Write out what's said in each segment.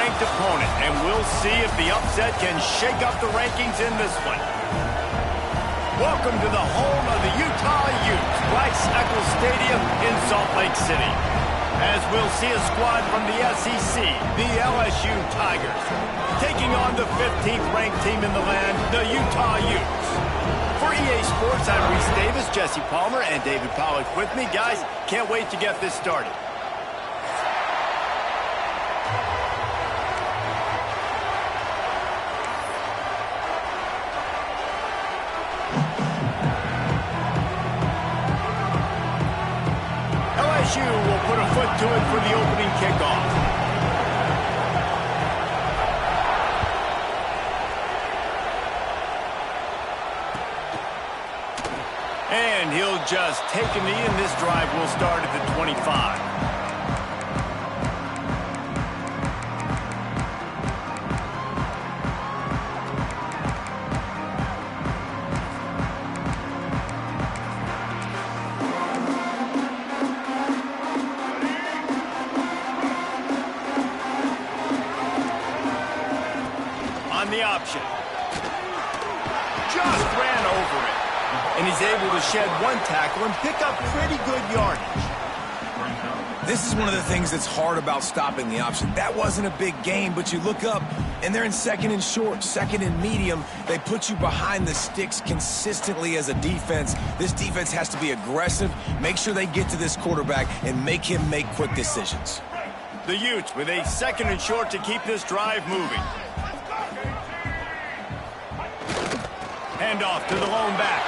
ranked opponent, and we'll see if the upset can shake up the rankings in this one. Welcome to the home of the Utah Utes, Rice-Eccles Stadium in Salt Lake City. As we'll see a squad from the SEC, the LSU Tigers, taking on the 15th ranked team in the land, the Utah Utes. For EA Sports, I'm Reese Davis, Jesse Palmer, and David Pollack with me. Guys, can't wait to get this started. LSU will put a foot to it for the opening kickoff. And he'll just take a knee, and this drive will start at the 25. On the option. Just ran over it. And he's able to shed one tackle and pick up pretty good yardage. This is one of the things that's hard about stopping the option. That wasn't a big gain, but you look up, and they're in second and short, second and medium. They put you behind the sticks consistently as a defense. This defense has to be aggressive, make sure they get to this quarterback, and make him make quick decisions. The Utes with a second and short to keep this drive moving. Handoff to the lone back.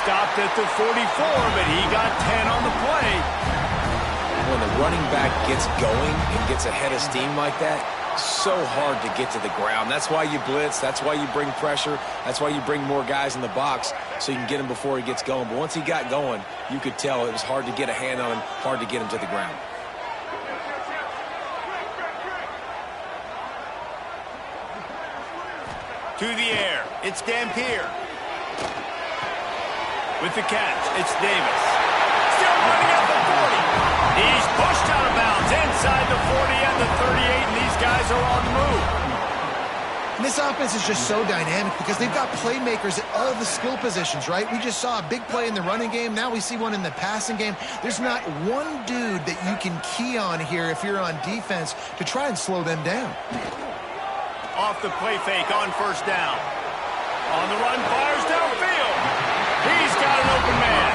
Stopped at the 44, but he got 10 on the play. When the running back gets going and gets ahead of steam like that, so hard to get to the ground. That's why you blitz. That's why you bring pressure. That's why you bring more guys in the box so you can get him before he gets going. But once he got going, you could tell it was hard to get a hand on him, hard to get him to the ground. To the air, it's Dampier. With the catch, it's Davis. Still running at the 40. He's pushed out of bounds inside the 40 and the 38, and these guys are on the move. And this offense is just so dynamic because they've got playmakers at all the skill positions, right? We just saw a big play in the running game. Now we see one in the passing game. There's not one dude that you can key on here if you're on defense to try and slow them down. Off the play fake on first down. On the run, fires downfield. He's got an open man.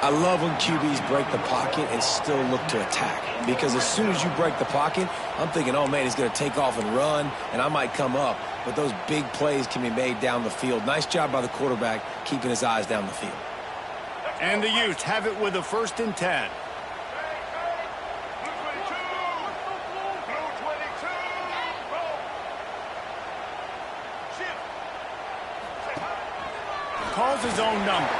I love when QBs break the pocket and still look to attack. Because as soon as you break the pocket, I'm thinking, oh, man, he's going to take off and run, and I might come up. But those big plays can be made down the field. Nice job by the quarterback keeping his eyes down the field. And the Utes have it with a 1st and 10. Calls his own number.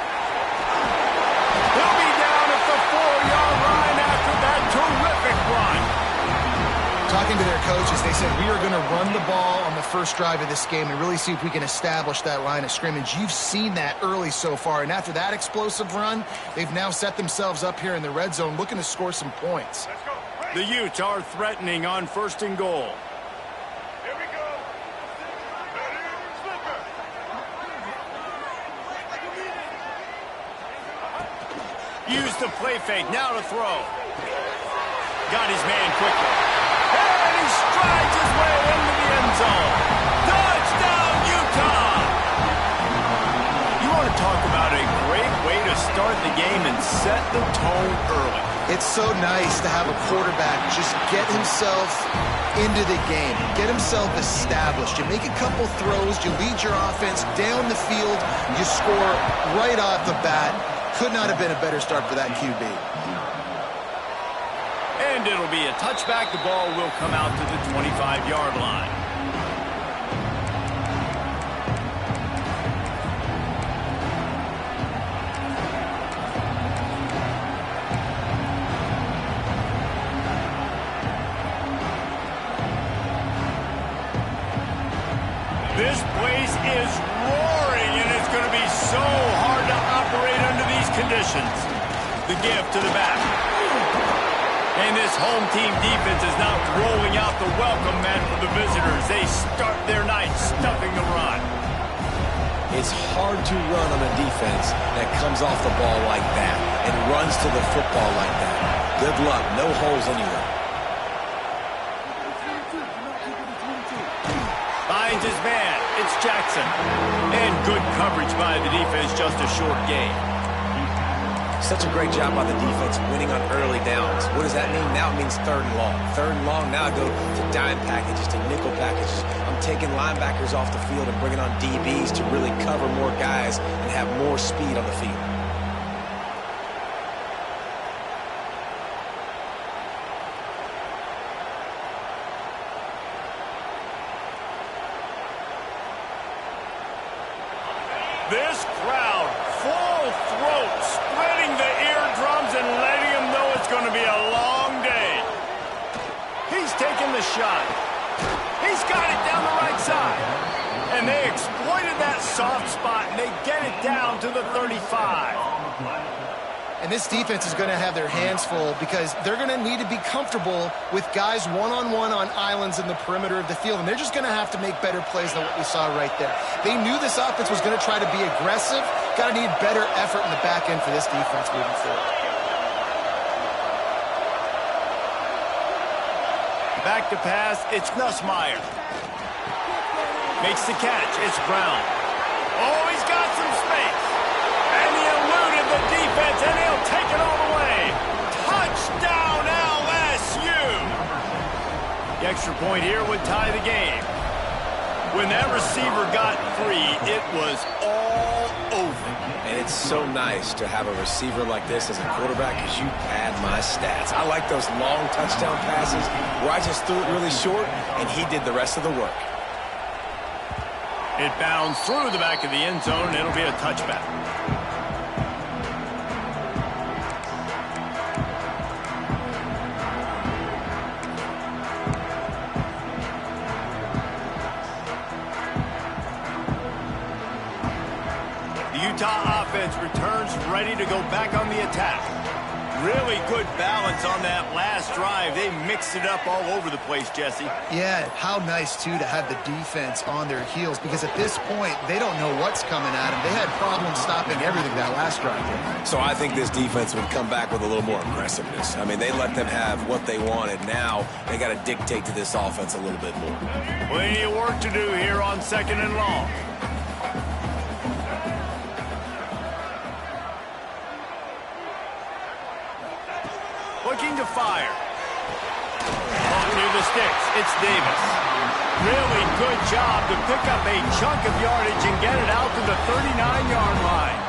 He'll be down at the 4-yard line after that terrific run. Talking to their coaches, they said, we are going to run the ball on the first drive of this game and really see if we can establish that line of scrimmage. You've seen that early so far, and after that explosive run, they've now set themselves up here in the red zone looking to score some points. The Utes are threatening on 1st and goal. Use the play fake, now to throw. Got his man quickly. And he strides his way into the end zone. Touchdown, Utah! You want to talk about a great way to start the game and set the tone early. It's so nice to have a quarterback just get himself into the game, get himself established. You make a couple throws, you lead your offense down the field, you score right off the bat. Could not have been a better start for that QB. And it'll be a touchback. The ball will come out to the 25-yard line. This place is roaring, and it's going to be so hard to operate under these conditions. The give to the back. And this home team defense is now rolling out the welcome mat for the visitors. They start their night stuffing the run. It's hard to run on a defense that comes off the ball like that and runs to the football like that. Good luck. No holes anywhere. Finds his man. It's Jackson. And good coverage by the defense, just a short gain. Such a great job by the defense winning on early downs. What does that mean? Now it means 3rd and long. 3rd and long, now I go to dime packages, to nickel packages. I'm taking linebackers off the field and bringing on DBs to really cover more guys and have more speed on the field. This crowd, full throat, spreading the eardrums and letting them know it's going to be a long day. He's taking the shot. He's got it down the right side. And they exploited that soft spot, and they get it down to the 35. And this defense is going to have their hands full because they're going to need to be comfortable with guys one-on-one on islands in the perimeter of the field. And they're just going to have to make better plays than what we saw right there. They knew this offense was going to try to be aggressive. Got to need better effort in the back end for this defense moving forward. Back to pass, it's Nussmeier. Makes the catch, it's Brown. Oh, he's got some space. And he eluded the defense, and he'll take it all the way. Touchdown, LSU! The extra point here would tie the game. When that receiver got free, it was all over. And it's so nice to have a receiver like this as a quarterback because you pad my stats. I like those long touchdown passes where I just threw it really short, and he did the rest of the work. It bounced through the back of the end zone, and it'll be a touchback. The Utah offense returns ready to go back on the attack. Really good balance on that last drive. They mixed it up all over the place, Jesse. Yeah, how nice, too, to have the defense on their heels because at this point, they don't know what's coming at them. They had problems stopping everything that last drive. So I think this defense would come back with a little more aggressiveness. I mean, they let them have what they wanted. Now they got to dictate to this offense a little bit more. Plenty of work to do here on 2nd and long. Looking to fire. Ball near the sticks. It's Davis. Really good job to pick up a chunk of yardage and get it out to the 39-yard line.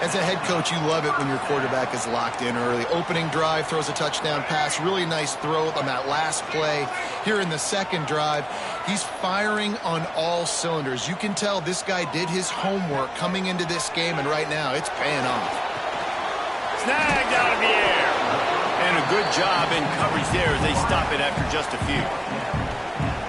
As a head coach, you love it when your quarterback is locked in early. Opening drive, throws a touchdown pass. Really nice throw on that last play. Here in the 2nd drive, he's firing on all cylinders. You can tell this guy did his homework coming into this game, and right now it's paying off. Snagged out of the air. And a good job in coverage there as they stop it after just a few.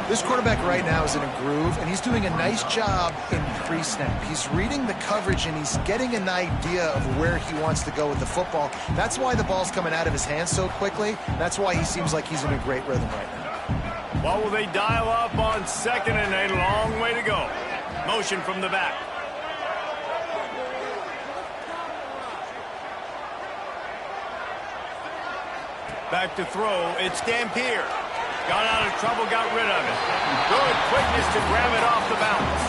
This quarterback right now is in a groove, and he's doing a nice job in pre-snap. He's reading the coverage, and he's getting an idea of where he wants to go with the football. That's why the ball's coming out of his hands so quickly. That's why he seems like he's in a great rhythm right now. What will they dial up on 2nd and a long way to go? Motion from the back. Back to throw, it's Dampier. Got out of trouble, got rid of it. Good quickness to grab it off the bounce.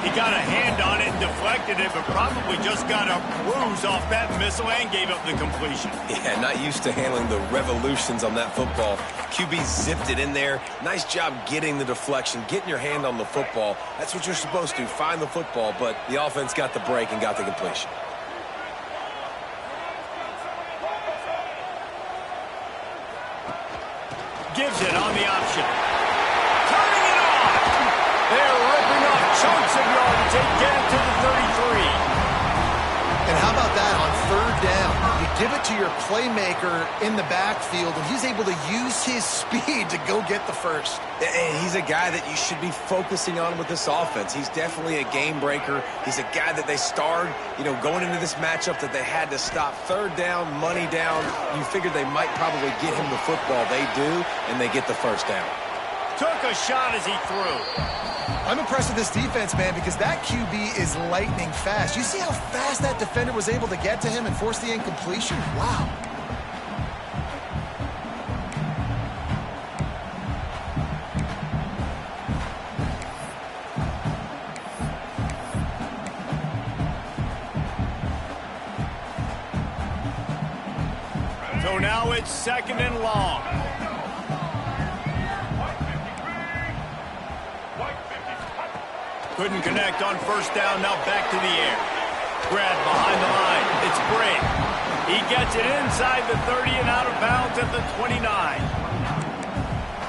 He got a hand on it and deflected it, but probably just got a bruise off that missile and gave up the completion. Yeah, not used to handling the revolutions on that football. QB zipped it in there. Nice job getting the deflection, getting your hand on the football. That's what you're supposed to, find the football, but the offense got the break and got the completion. Gives it on the option. Turning it on. They're ripping off chunks of yardage. They get it to the 33. And how about that on 3rd down? You give it to your playmaker in the backfield, and he's able to use his speed to go get the first. And he's a guy that you should be focusing on with this offense. He's definitely a game breaker. He's a guy that they starred, going into this matchup that they had to stop. Third down, money down. You figured they might probably get him the football. They do, and they get the first down. Took a shot as he threw. I'm impressed with this defense, man, because that QB is lightning fast. You see how fast that defender was able to get to him and force the incompletion? Wow. So now it's 2nd and long. Couldn't connect on first down, now back to the air. Grab behind the line, it's Bray. He gets it inside the 30 and out of bounds at the 29.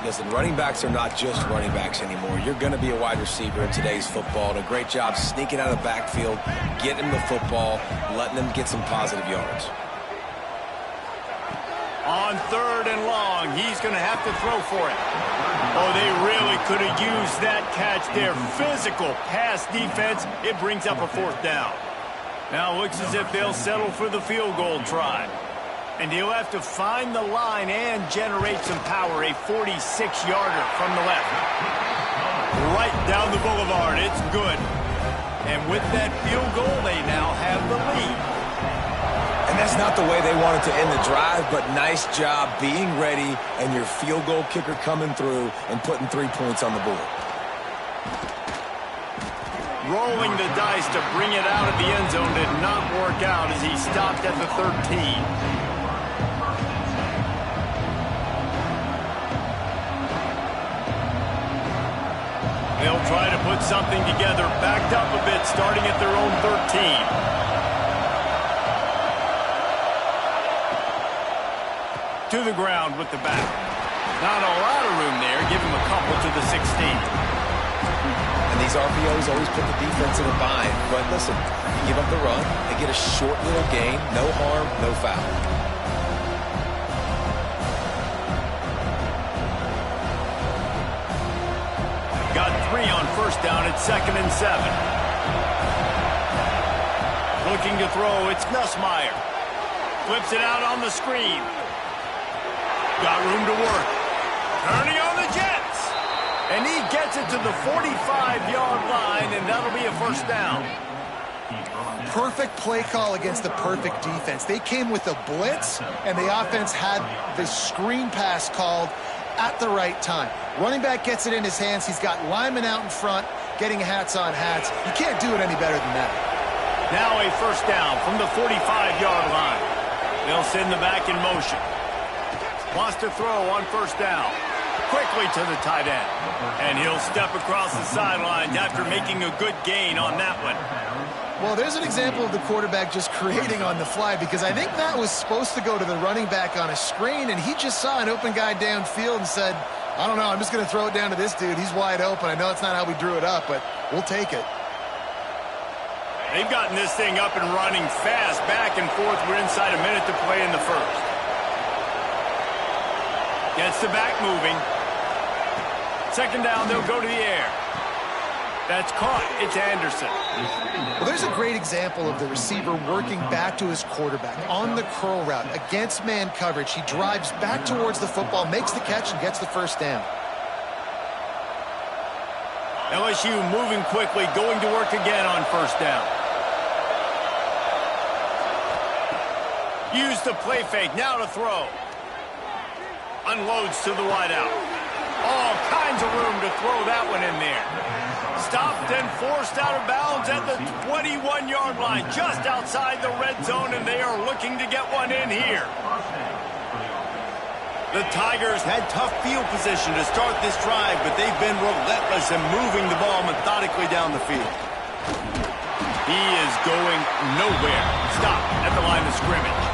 Listen, running backs are not just running backs anymore. You're going to be a wide receiver in today's football. And a great job sneaking out of the backfield, getting the football, letting them get some positive yards. On 3rd and long, he's going to have to throw for it. Oh, they really could have used that catch there. Physical pass defense. It brings up a 4th down. Now looks as if they'll settle for the field goal try. And he'll have to find the line and generate some power. A 46-yarder from the left. Right down the boulevard. It's good. And with that field goal, they now have the lead. And that's not the way they wanted to end the drive, but nice job being ready and your field goal kicker coming through and putting 3 points on the board. Rolling the dice to bring it out of the end zone did not work out as he stopped at the 13. They'll try to put something together, backed up a bit, starting at their own 13. To the ground with the back. Not a lot of room there. Give him a couple to the 16. And these RPOs always put the defense in a bind. But listen, you give up the run, they get a short little gain, no harm, no foul. Got 3 on first down at 2nd and 7. Looking to throw, it's Nussmeier. Flips it out on the screen. Got room to work. Turning on the Jets. And he gets it to the 45-yard line, and that'll be a first down. Perfect play call against the perfect defense. They came with a blitz, and the offense had the screen pass called at the right time. Running back gets it in his hands. He's got linemen out in front, getting hats on hats. You can't do it any better than that. Now a first down from the 45-yard line. They'll send the back in motion. Wants to throw on first down. Quickly to the tight end. And he'll step across the sidelines after making a good gain on that one. Well, there's an example of the quarterback just creating on the fly, because I think that was supposed to go to the running back on a screen, and he just saw an open guy downfield and said, I don't know, I'm just going to throw it down to this dude. He's wide open. I know it's not how we drew it up, but we'll take it. They've gotten this thing up and running fast, back and forth. We're inside a minute to play in the first. Gets the back moving. 2nd down, they'll go to the air. That's caught. It's Anderson. Well, there's a great example of the receiver working back to his quarterback on the curl route against man coverage. He drives back towards the football, makes the catch, and gets the first down. LSU moving quickly, going to work again on first down. Use the play fake, now to throw. Unloads to the wideout. All kinds of room to throw that one in there. Stopped and forced out of bounds at the 21-yard line, just outside the red zone, and they are looking to get one in here. The Tigers had tough field position to start this drive, but they've been relentless in moving the ball methodically down the field. He is going nowhere. Stop at the line of scrimmage.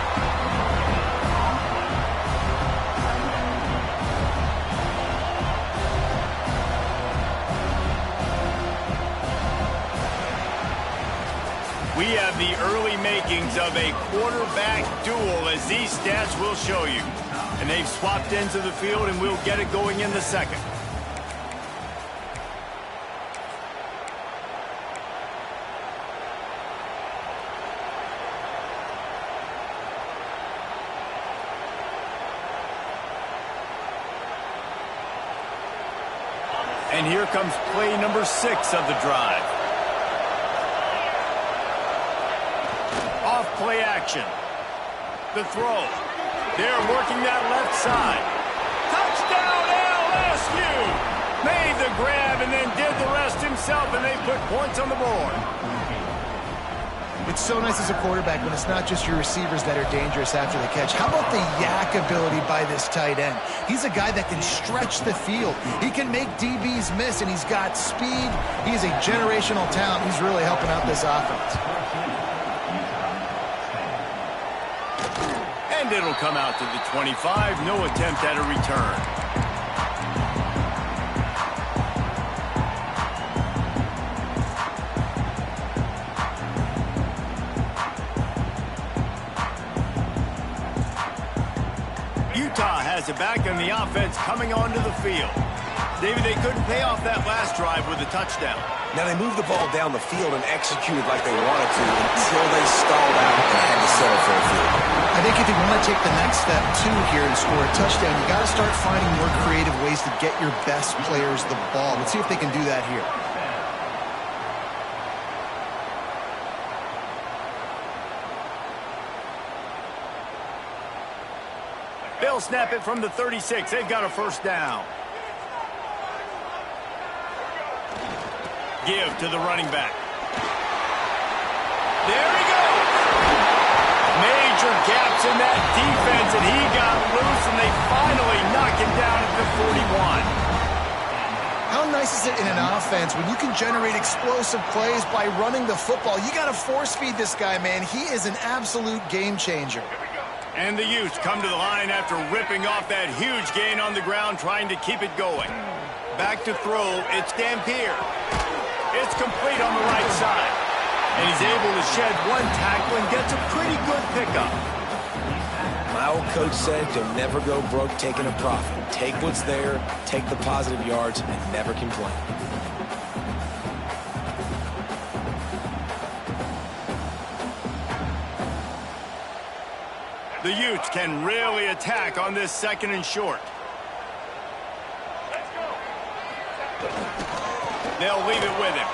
We have the early makings of a quarterback duel, as these stats will show you. And they've swapped ends of the field, and we'll get it going in the second. And here comes play number 6 of the drive. Off play action. The throw. They're working that left side. Touchdown LSU! Made the grab and then did the rest himself, and they put points on the board. It's so nice as a quarterback when it's not just your receivers that are dangerous after the catch. How about the yak ability by this tight end? He's a guy that can stretch the field. He can make DBs miss, and he's got speed. He's a generational talent. He's really helping out this offense. And it'll come out to the 25. No attempt at a return. Utah has it back on the offense coming onto the field. David, they couldn't pay off that last drive with a touchdown. Now they moved the ball down the field and executed like they wanted to until they stalled out and had to settle for a field goal. I think if you want to take the next step, too, here and score a touchdown, you got to start finding more creative ways to get your best players the ball. Let's see if they can do that here. They'll snap it from the 36. They've got a first down. Give to the running back. There he goes. Major gaps in that defense, and he got loose, and they finally knock him down at the 41. How nice is it in an offense when you can generate explosive plays by running the football? You got to force feed this guy, man. He is an absolute game changer. And the Utes come to the line after ripping off that huge gain on the ground, trying to keep it going. Back to throw, it's Dampier. It's complete on the right side. And he's able to shed one tackle and gets a pretty good pickup. My old coach said you'll never go broke taking a profit. Take what's there, take the positive yards, and never complain. The Utes can really attack on this second and short. They'll leave it with him.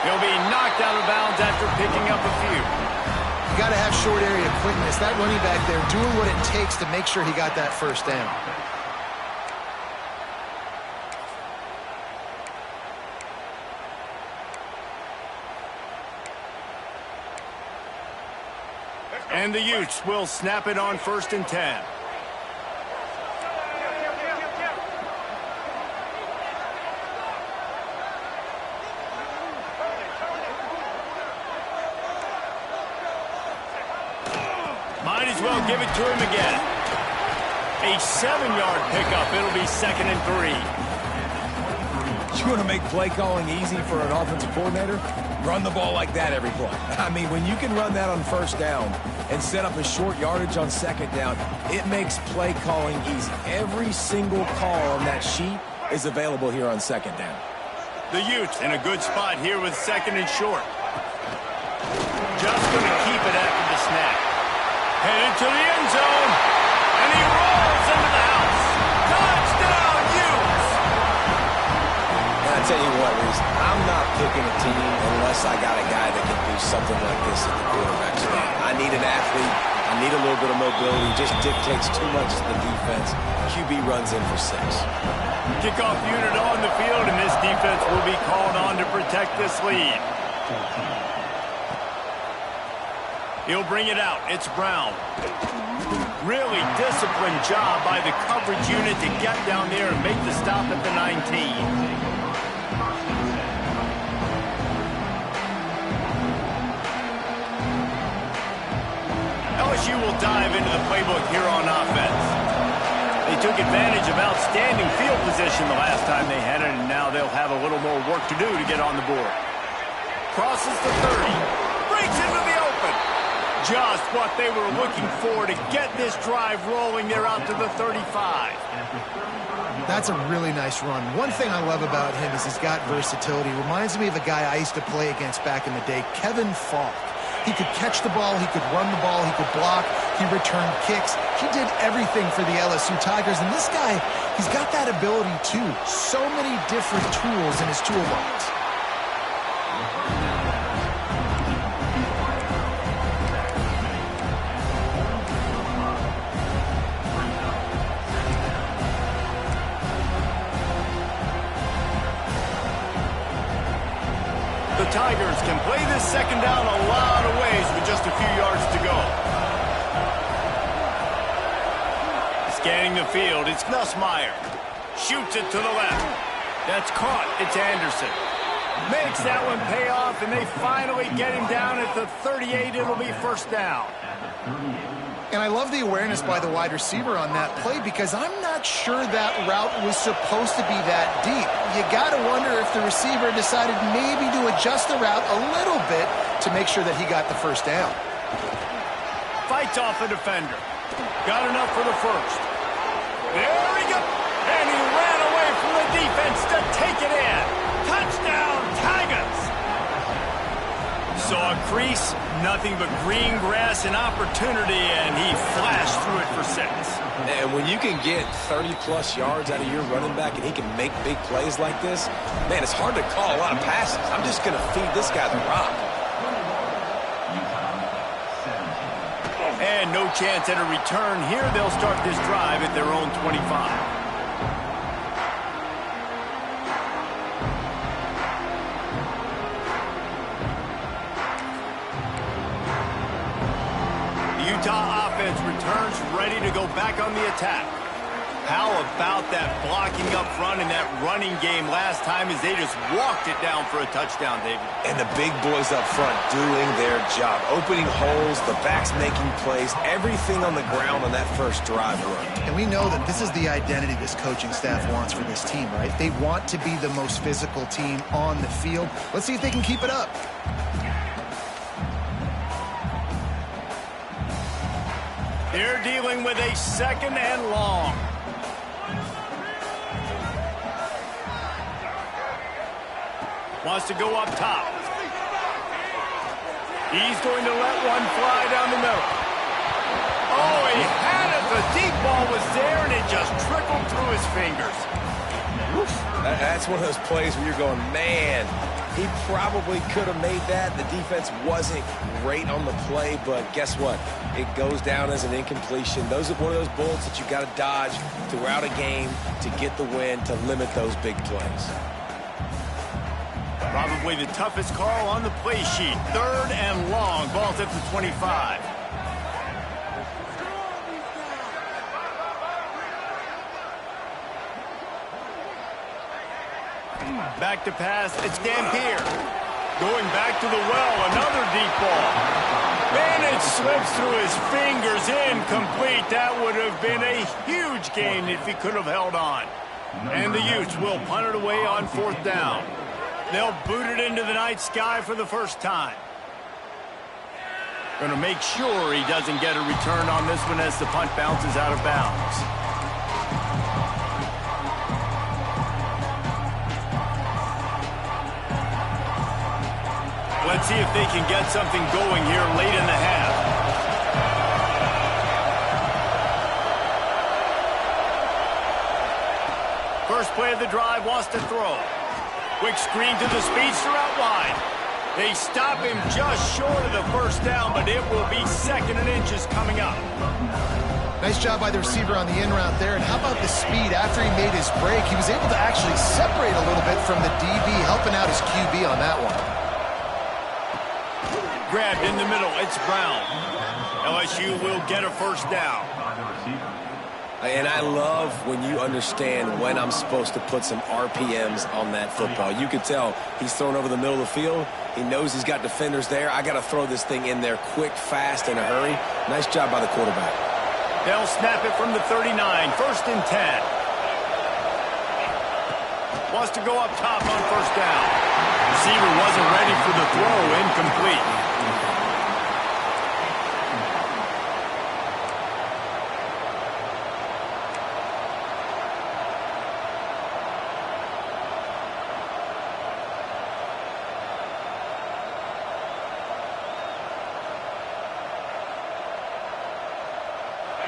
He'll be knocked out of bounds after picking up a few. You got to have short area quickness. That running back there doing what it takes to make sure he got that first down. And the Utes will snap it on 1st and 10. Might as well give it to him again. A 7-yard pickup. It'll be 2nd and 3. You want to make play calling easy for an offensive coordinator? Run the ball like that every play. I mean, when you can run that on 1st down and set up a short yardage on 2nd down, it makes play calling easy. Every single call on that sheet is available here on 2nd down. The Utes in a good spot here with 2nd and short. Just going to keep it after the snap. Headed to the end zone, and he rolls into the house. Touchdown, Utes! And I tell you what, Reese, I'm not picking a team unless I got a guy that can do something like this at the quarterback spot. I need an athlete. I need a little bit of mobility. Just dictates too much to the defense. QB runs in for 6. Kickoff unit on the field, and this defense will be called on to protect this lead. He'll bring it out. It's Brown. Really disciplined job by the coverage unit to get down there and make the stop at the 19. LSU will dive into the playbook here on offense. They took advantage of outstanding field position the last time they had it, and now they'll have a little more work to do to get on the board. Crosses the 30. Gets into the open. Just what they were looking for to get this drive rolling there out to the 35. That's a really nice run. One thing I love about him is he's got versatility. Reminds me of a guy I used to play against back in the day, Kevin Falk. He could catch the ball, he could run the ball, he could block, he returned kicks. He did everything for the LSU Tigers, and this guy, he's got that ability too. So many different tools in his toolbox. The Tigers can play this second down a lot of ways with just a few yards to go. Scanning the field, it's Nussmeier. Shoots it to the left. That's caught. It's Anderson. Makes that one pay off, and they finally get him down at the 38. It'll be first down. And I love the awareness by the wide receiver on that play because I'm not sure that route was supposed to be that deep. You got to wonder if the receiver decided maybe to adjust the route a little bit to make sure that he got the first down. Fights off a defender. Got enough for the first. There we go. And he ran away from the defense to take it in. Touchdown, Tigers. Saw a crease, nothing but green grass and opportunity, and he flashed through it for 6. And when you can get 30-plus yards out of your running back and he can make big plays like this, man, it's hard to call a lot of passes. I'm just going to feed this guy the rock. And no chance at a return here. They'll start this drive at their own 25. Utah offense returns ready to go back on the attack. How about that blocking up front and that running game last time as they just walked it down for a touchdown, David? And the big boys up front doing their job. Opening holes, the backs making plays, everything on the ground on that first drive run. And we know that this is the identity this coaching staff wants for this team, right? They want to be the most physical team on the field. Let's see if they can keep it up. They're dealing with a second and long. Wants to go up top. He's going to let one fly down the middle. Oh, he had it. The deep ball was there, and it just trickled through his fingers. That's one of those plays where you're going, man, he probably could have made that. The defense wasn't great on the play, but guess what? It goes down as an incompletion. Those are one of those bullets that you got to dodge throughout a game to get the win, to limit those big plays. Probably the toughest call on the play sheet. Third and long. Ball's at the 25. Back to pass. It's Dampier. Going back to the well. Another deep ball. And it slips through his fingers. Incomplete. That would have been a huge gain if he could have held on. And the Utes will punt it away on 4th down. They'll boot it into the night sky for the first time. Going to make sure he doesn't get a return on this one as the punt bounces out of bounds. Let's see if they can get something going here late in the half. First play of the drive, wants to throw. Quick screen to the speedster out wide. They stop him just short of the first down, but it will be 2nd and inches coming up. Nice job by the receiver on the in route there. And how about the speed after he made his break? He was able to actually separate a little bit from the DB, helping out his QB on that one. Grabbed in the middle. It's Brown. LSU will get a first down. And I love when you understand when I'm supposed to put some RPMs on that football. You can tell he's thrown over the middle of the field. He knows he's got defenders there. I got to throw this thing in there quick, fast, in a hurry. Nice job by the quarterback. They'll snap it from the 39. 1st and 10. Wants to go up top on 1st down. Receiver wasn't ready for the throw. Incomplete.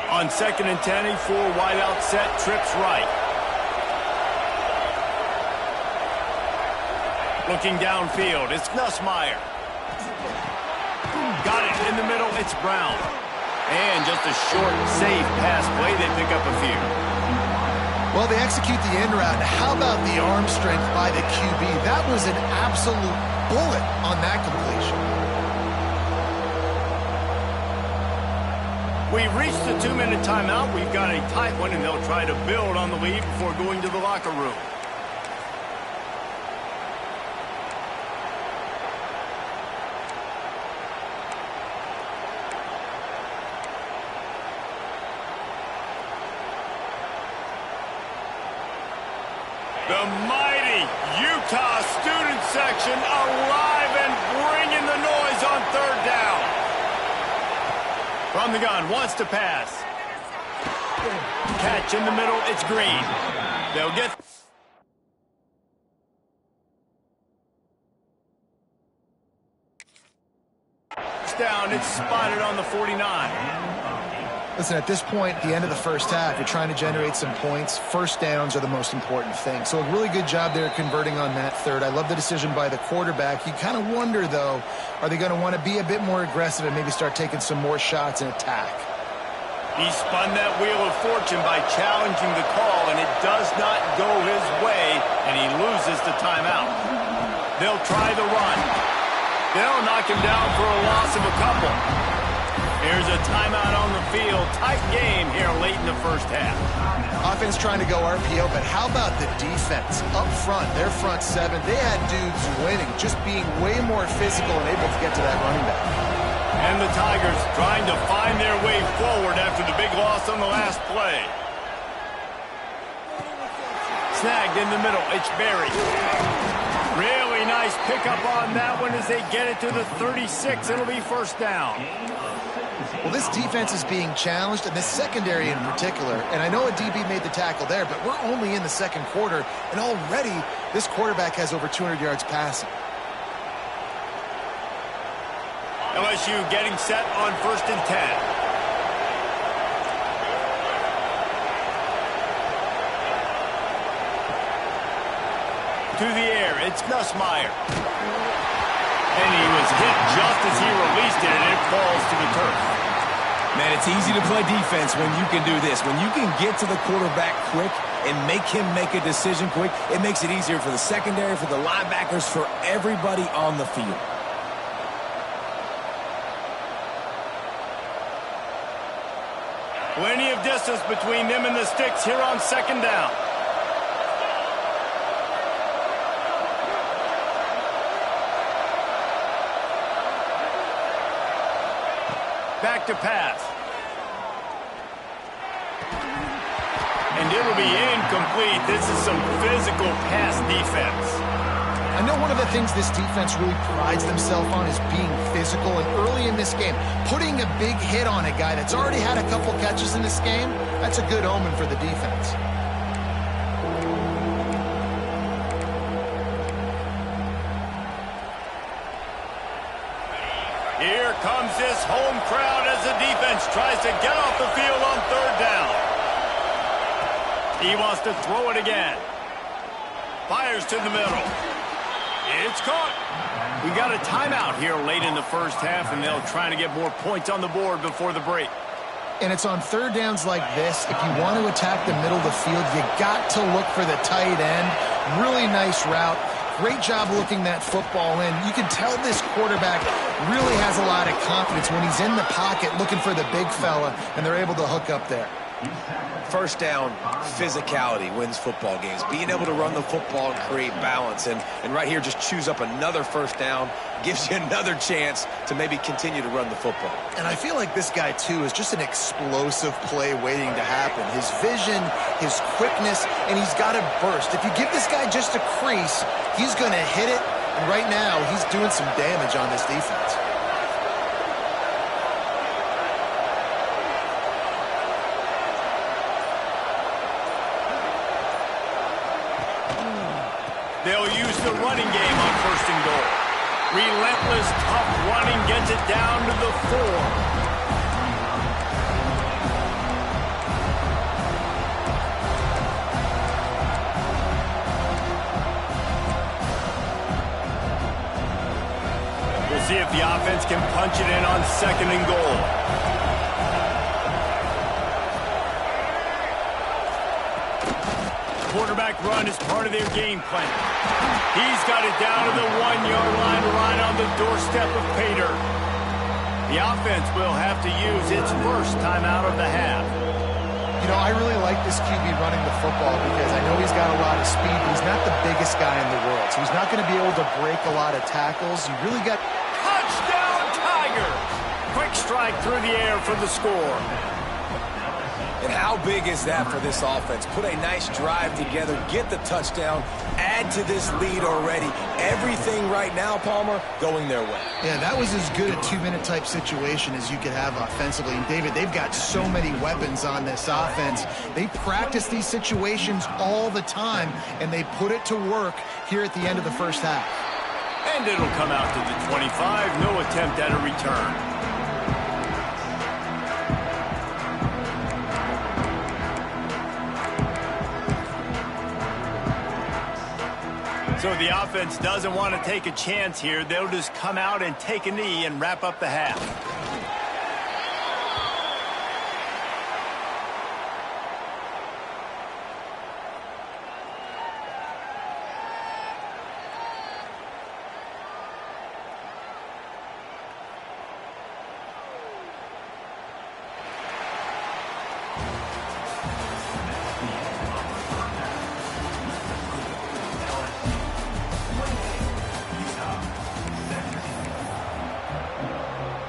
On 2nd and 10, a 4-wide out set, trips right. Looking downfield, it's Nussmeier. Got it in the middle, it's Brown. And just a short, safe pass play, they pick up a few. Well, they execute the end route. How about the arm strength by the QB? That was an absolute bullet on that completion. We reached the 2-minute timeout. We've got a tight one, and they'll try to build on the lead before going to the locker room. The mighty Utah student section alive and bringing the noise on 3rd down. From the gun, wants to pass. Catch in the middle, it's Green. They'll get... down, it's spotted on the 49. Listen, at this point, the end of the first half, you're trying to generate some points. First downs are the most important thing. So a really good job there converting on that third. I love the decision by the quarterback. You kind of wonder, though, are they going to want to be a bit more aggressive and maybe start taking some more shots and attack? He spun that wheel of fortune by challenging the call, and it does not go his way, and he loses the timeout. They'll try the run. They'll knock him down for a loss of a couple. Here's a timeout on the field. Tight game here late in the first half. Offense trying to go RPO, but how about the defense? Up front, their front seven, they had dudes winning, just being way more physical and able to get to that running back. And the Tigers trying to find their way forward after the big loss on the last play. Snagged in the middle, it's Berry. Really nice pickup on that one as they get it to the 36. It'll be first down. Well, this defense is being challenged, and this secondary in particular. And I know a DB made the tackle there, but we're only in the second quarter, and already this quarterback has over 200 yards passing. LSU getting set on 1st and 10. To the air, it's Nussmeier. And he was hit just as he released it, and it falls to the turf. Man, it's easy to play defense when you can do this. When you can get to the quarterback quick and make him make a decision quick, it makes it easier for the secondary, for the linebackers, for everybody on the field. Plenty of distance between them and the sticks here on 2nd down. Back to pass. And it'll be incomplete. This is some physical pass defense. I know one of the things this defense really prides themselves on is being physical, and early in this game, putting a big hit on a guy that's already had a couple catches in this game, that's a good omen for the defense. Here comes this home crowd as the defense tries to get off the field on 3rd down. He wants to throw it again. Fires to the middle. It's caught. We got a timeout here late in the first half, and they'll try to get more points on the board before the break. And it's on 3rd downs like this. If you want to attack the middle of the field, you got to look for the tight end. Really nice route. Great job looking that football in. You can tell this quarterback really has a lot of confidence when he's in the pocket looking for the big fella, and they're able to hook up there. First down, physicality wins football games. Being able to run the football and create balance. And right here, just choose up another first down. Gives you another chance to maybe continue to run the football. And I feel like this guy, too, is just an explosive play waiting to happen. His vision, his quickness, and he's got a burst. If you give this guy just a crease, he's going to hit it. And right now, he's doing some damage on this defense. They'll use the running game on 1st and goal. Relentless, tough running gets it down to the 4. the offense can punch it in on 2nd and goal. Quarterback run is part of their game plan. He's got it down to the 1-yard line right on the doorstep of pay dirt. The offense will have to use its first timeout of the half. You know, I really like this QB running the football because I know he's got a lot of speed, but he's not the biggest guy in the world. So he's not going to be able to break a lot of tackles. You really got... Touchdown, Tiger! Quick strike through the air for the score. And how big is that for this offense? Put a nice drive together, get the touchdown, add to this lead already. Everything right now, Palmer, going their way. Yeah, that was as good a 2-minute type situation as you could have offensively. And, David, they've got so many weapons on this offense. They practice these situations all the time, and they put it to work here at the end of the first half. And it'll come out to the 25. No attempt at a return. So the offense doesn't want to take a chance here. They'll just come out and take a knee and wrap up the half.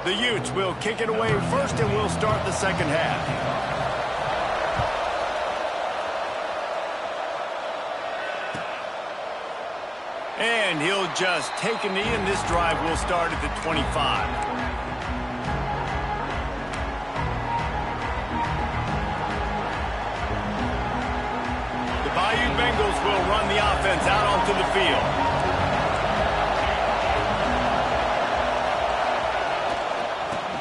The Utes will kick it away first, and we'll start the second half. And he'll just take a knee, and this drive will start at the 25. The Bayou Bengals will run the offense out onto the field.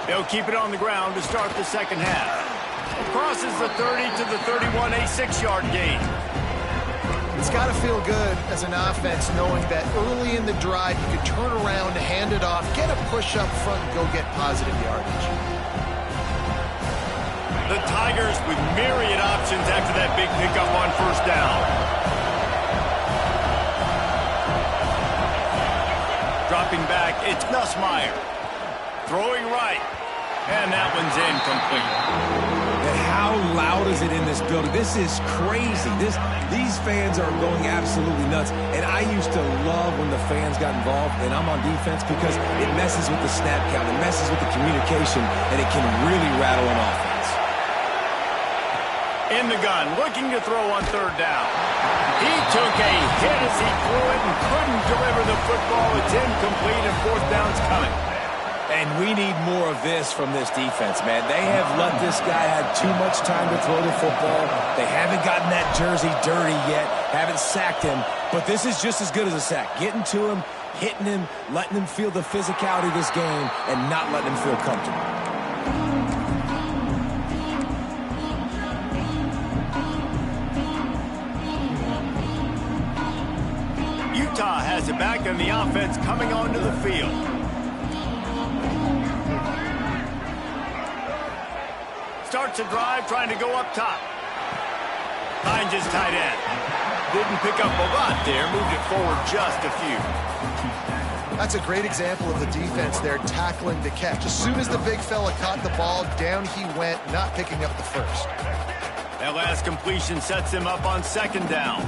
They'll keep it on the ground to start the second half. Crosses the 30 to the 31, a 6-yard gain. It's got to feel good as an offense knowing that early in the drive you can turn around, hand it off, get a push up front, and go get positive yardage. The Tigers with myriad options after that big pickup on first down. Dropping back, it's Nussmeier. Throwing right. And that one's incomplete. And how loud is it in this building? This is crazy. These fans are going absolutely nuts. And I used to love when the fans got involved, and I'm on defense, because it messes with the snap count, it messes with the communication, and it can really rattle an offense. In the gun, looking to throw on third down. He took a hit as he threw it and couldn't deliver the football. It's incomplete, and fourth down's coming. And we need more of this from this defense, man. They have let this guy have too much time to throw the football. They haven't gotten that jersey dirty yet, haven't sacked him. But this is just as good as a sack. Getting to him, hitting him, letting him feel the physicality of this game, and not letting him feel comfortable. Utah has it back, and the offense coming onto the field. Starts a drive, trying to go up top. Finds his tight end. Didn't pick up a lot there, moved it forward just a few. That's a great example of the defense there, tackling the catch. As soon as the big fella caught the ball, down he went, not picking up the first. That last completion sets him up on second down.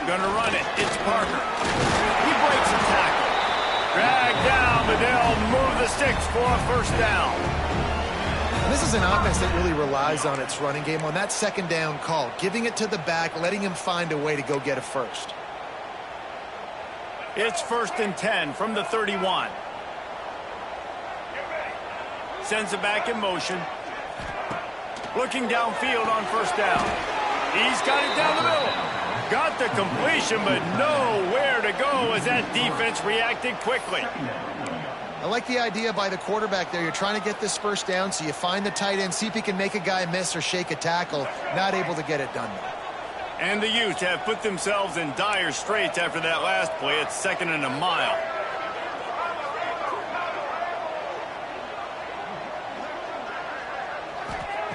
Gonna run it. It's Parker. He breaks a tackle. Dragged down, but they'll move the sticks for a first down. And this is an offense that really relies on its running game on that second down call, giving it to the back, letting him find a way to go get a first. It's 1st and 10 from the 31. Sends it back in motion. Looking downfield on first down. He's got it down the middle. Got the completion, but nowhere to go as that defense reacted quickly. I like the idea by the quarterback there. You're trying to get this first down, so you find the tight end, see if he can make a guy miss or shake a tackle. Not able to get it done, though. And the Utes have put themselves in dire straits after that last play. It's 2nd and a mile.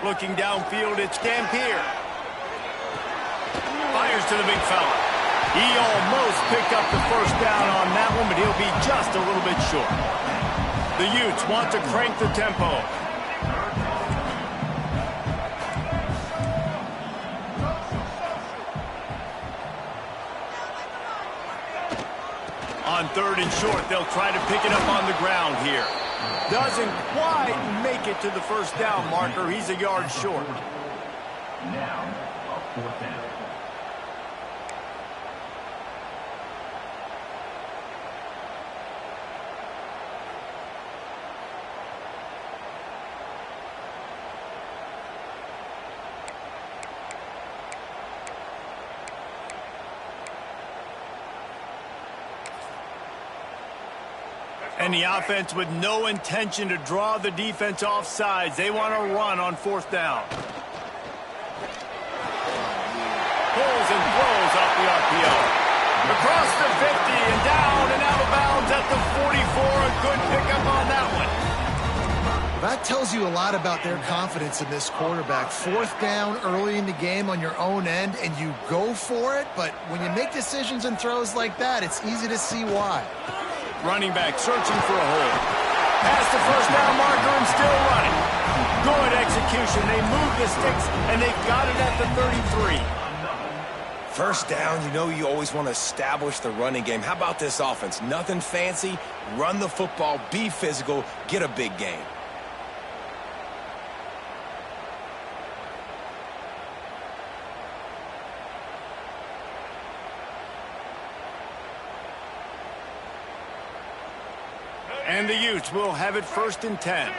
Looking downfield, it's Dampier. Fires to the big fella. He almost picked up the first down on that one, but he'll be just a little bit short. The Utes want to crank the tempo. On 3rd and short, they'll try to pick it up on the ground here. Doesn't quite make it to the first down marker. He's a yard short. Now, a 4th down. And the offense with no intention to draw the defense off sides. They want to run on 4th down. Pulls and throws off the RPO. Across the 50 and down and out of bounds at the 44. A good pickup on that one. That tells you a lot about their confidence in this quarterback. 4th down early in the game on your own end, and you go for it. But when you make decisions and throws like that, it's easy to see why. Running back searching for a hole. Past the first down marker and still running. Good execution. They move the sticks, and they've got it at the 33. First down, you know you always want to establish the running game. How about this offense? Nothing fancy. Run the football, be physical, get a big gain. And the Utes will have it 1st and 10.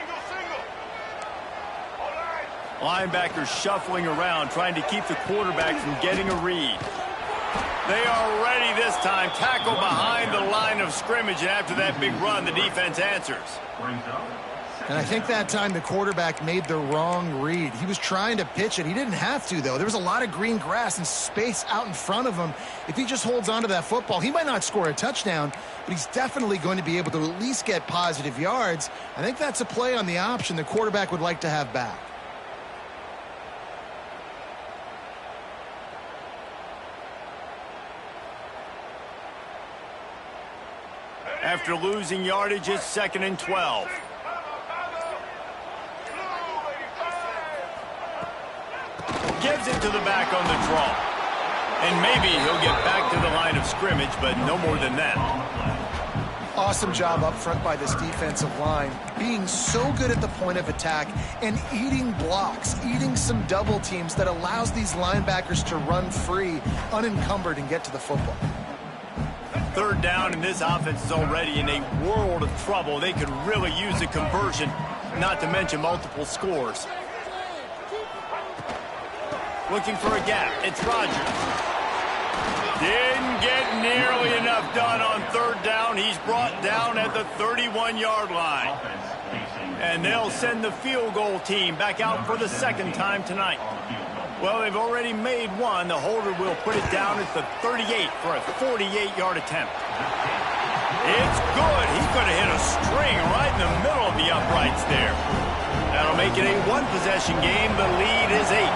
Linebackers shuffling around, trying to keep the quarterback from getting a read. They are ready this time. Tackle behind the line of scrimmage, and after that big run, the defense answers. And I think that time the quarterback made the wrong read. He was trying to pitch it. He didn't have to, though. There was a lot of green grass and space out in front of him. If he just holds on to that football, he might not score a touchdown, but he's definitely going to be able to at least get positive yards. I think that's a play on the option the quarterback would like to have back. After losing yardage, it's 2nd and 12. Gives it to the back on the draw. And maybe he'll get back to the line of scrimmage, but no more than that. Awesome job up front by this defensive line, being so good at the point of attack and eating blocks, eating some double teams that allows these linebackers to run free, unencumbered, and get to the football. 3rd down, and this offense is already in a world of trouble. They could really use a conversion, not to mention multiple scores. Looking for a gap. It's Rodgers. Didn't get nearly enough done on 3rd down. He's brought down at the 31-yard line. And they'll send the field goal team back out for the 2nd time tonight. Well, they've already made one. The holder will put it down at the 38 for a 48-yard attempt. It's good. He could have hit a string right in the middle of the uprights there. That'll make it a one-possession game. The lead is 8.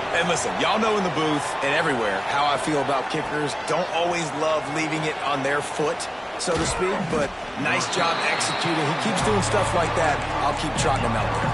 And listen, y'all know in the booth and everywhere how I feel about kickers. Don't always love leaving it on their foot, so to speak, but nice job executing. He keeps doing stuff like that. I'll keep trotting him out there.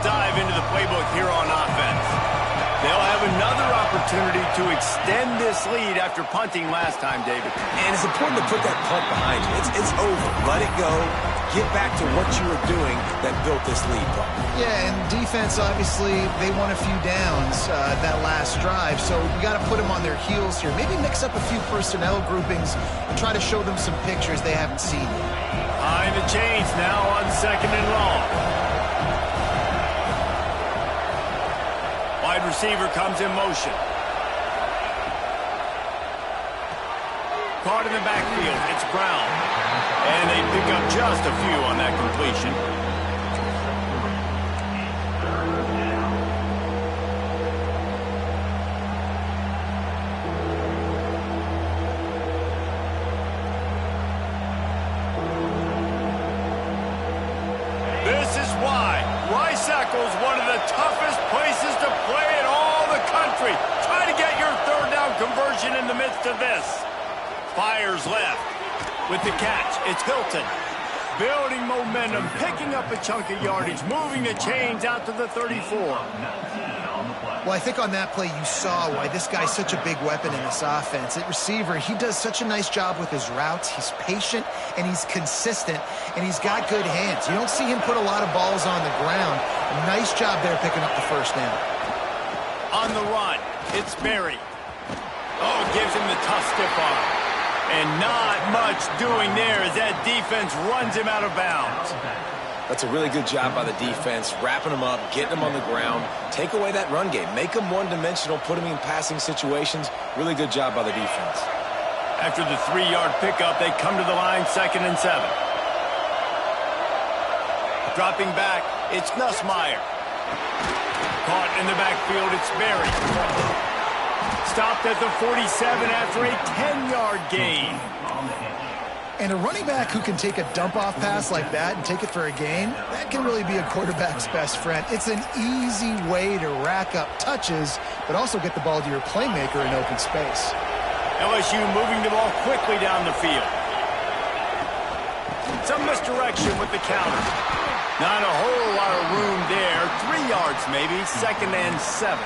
Dive into the playbook here on offense. They'll have another opportunity to extend this lead after punting last time, David. And it's important to put that punt behind you. It's over. Let it go. get back to what you were doing that built this lead, Paul. Yeah, and defense, obviously, they won a few downs that last drive, so you got to put them on their heels here. Maybe mix up a few personnel groupings and try to show them some pictures they haven't seen yet. Behind the chains now on 2nd and long. Wide receiver comes in motion. Caught in the backfield, it's Brown. And they pick up just a few on that completion. One of the toughest places to play in all the country. Try to get your 3rd down conversion in the midst of this. Fires left. With the catch, it's Hilton. Building momentum, picking up a chunk of yardage, moving the chains out to the 34. Well, I think on that play you saw why this guy's such a big weapon in this offense. At receiver, he does such a nice job with his routes. He's patient, and he's consistent, and he's got good hands. You don't see him put a lot of balls on the ground. Nice job there picking up the 1st down. On the run, it's Berry. Oh, gives him the tough stiff arm. And not much doing there as that defense runs him out of bounds. That's a really good job by the defense, wrapping him up, getting him on the ground. Take away that run game. Make him one-dimensional, put him in passing situations. Really good job by the defense. After the 3-yard pickup, they come to the line 2nd and 7. Dropping back, it's Nussmeier. Caught in the backfield, it's Berry. Stopped at the 47 after a 10-yard gain. And a running back who can take a dump-off pass like that and take it for a gain, that can really be a quarterback's best friend. It's an easy way to rack up touches, but also get the ball to your playmaker in open space. LSU moving the ball quickly down the field. Some misdirection with the counter. Not a whole lot of room there. 3 yards maybe, 2nd and 7.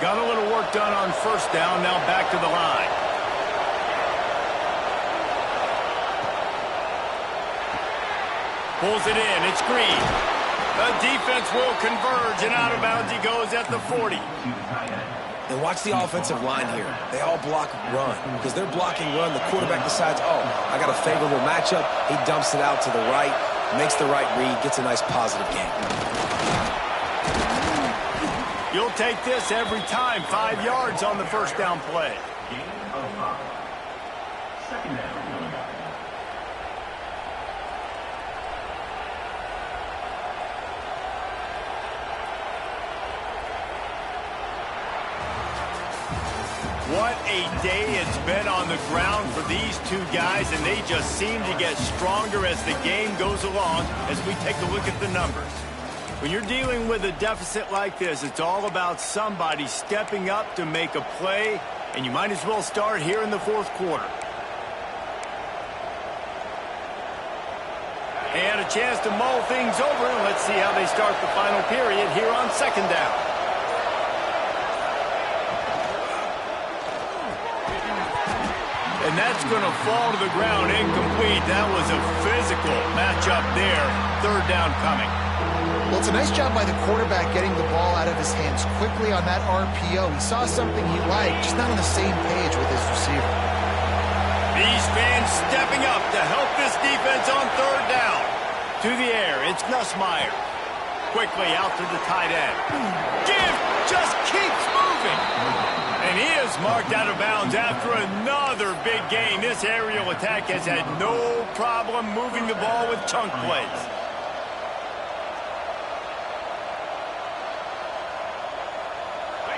Got a little work done on 1st down, now back to the line. Pulls it in, it's Green. The defense will converge, and out of bounds he goes at the 40. And watch the offensive line here. They all block run. Because they're blocking run, the quarterback decides, oh, I got a favorable matchup. He dumps it out to the right, makes the right read, gets a nice positive gain. You'll take this every time. 5 yards on the 1st down play. What a day it's been on the ground for these two guys, and they just seem to get stronger as the game goes along as we take a look at the numbers. When you're dealing with a deficit like this, it's all about somebody stepping up to make a play, and you might as well start here in the 4th quarter. And a chance to mull things over, and let's see how they start the final period here on 2nd down. And that's going to fall to the ground incomplete. That was a physical matchup there. 3rd down coming. Well, it's a nice job by the quarterback getting the ball out of his hands quickly on that RPO. He saw something he liked, just not on the same page with his receiver. These fans stepping up to help this defense on 3rd down. To the air, it's Nussmeier. Quickly out to the tight end. Gift just keeps moving. And he is marked out of bounds after another big gain. This aerial attack has had no problem moving the ball with chunk plays.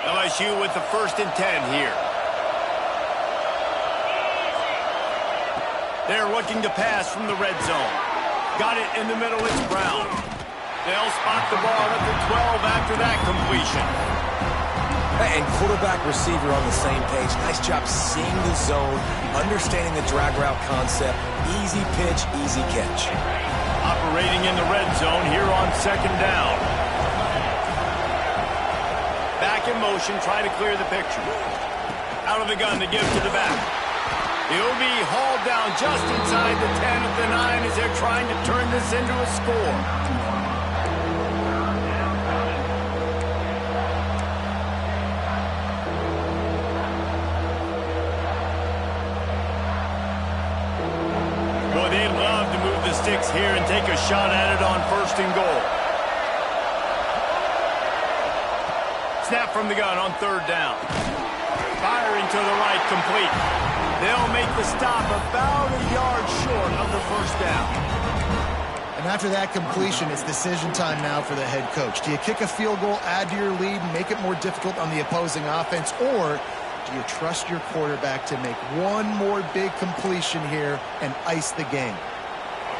LSU with the 1st and 10 here. They're looking to pass from the red zone. Got it in the middle, it's Brown. They'll spot the ball at the 12 after that completion. And quarterback receiver on the same page. Nice job seeing the zone, understanding the drag route concept. Easy pitch, easy catch. Operating in the red zone here on 2nd down. Back in motion, try to clear the picture. Out of the gun to give to the back. He'll be hauled down just inside the 10 of the 9 as they're trying to turn this into a score. Boy, they'd love to move the sticks here and take a shot at it on 1st and goal. Snap from the gun on 3rd down. Firing to the right, complete. They'll make the stop about a yard short of the 1st down. And after that completion, it's decision time now for the head coach. Do you kick a field goal, add to your lead, and make it more difficult on the opposing offense, or do you trust your quarterback to make one more big completion here and ice the game?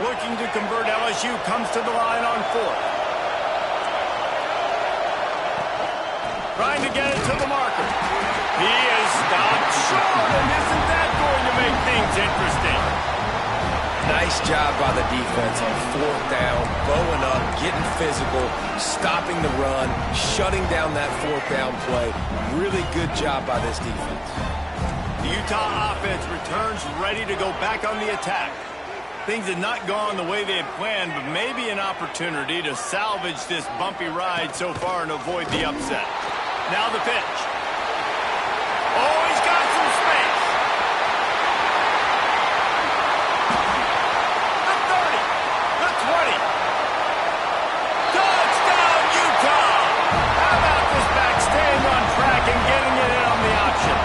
Looking to convert, LSU comes to the line on 4th. Trying to get it to the marker. He is stopped short, and isn't that going to make things interesting? Nice job by the defense on 4th down, bowing up, getting physical, stopping the run, shutting down that 4th down play. Really good job by this defense. The Utah offense returns ready to go back on the attack. Things had not gone the way they had planned, but maybe an opportunity to salvage this bumpy ride so far and avoid the upset. Now the pitch. Oh, he's got some space. The 30, the 20. Touchdown, Utah! How about this back staying on track and getting it in on the option?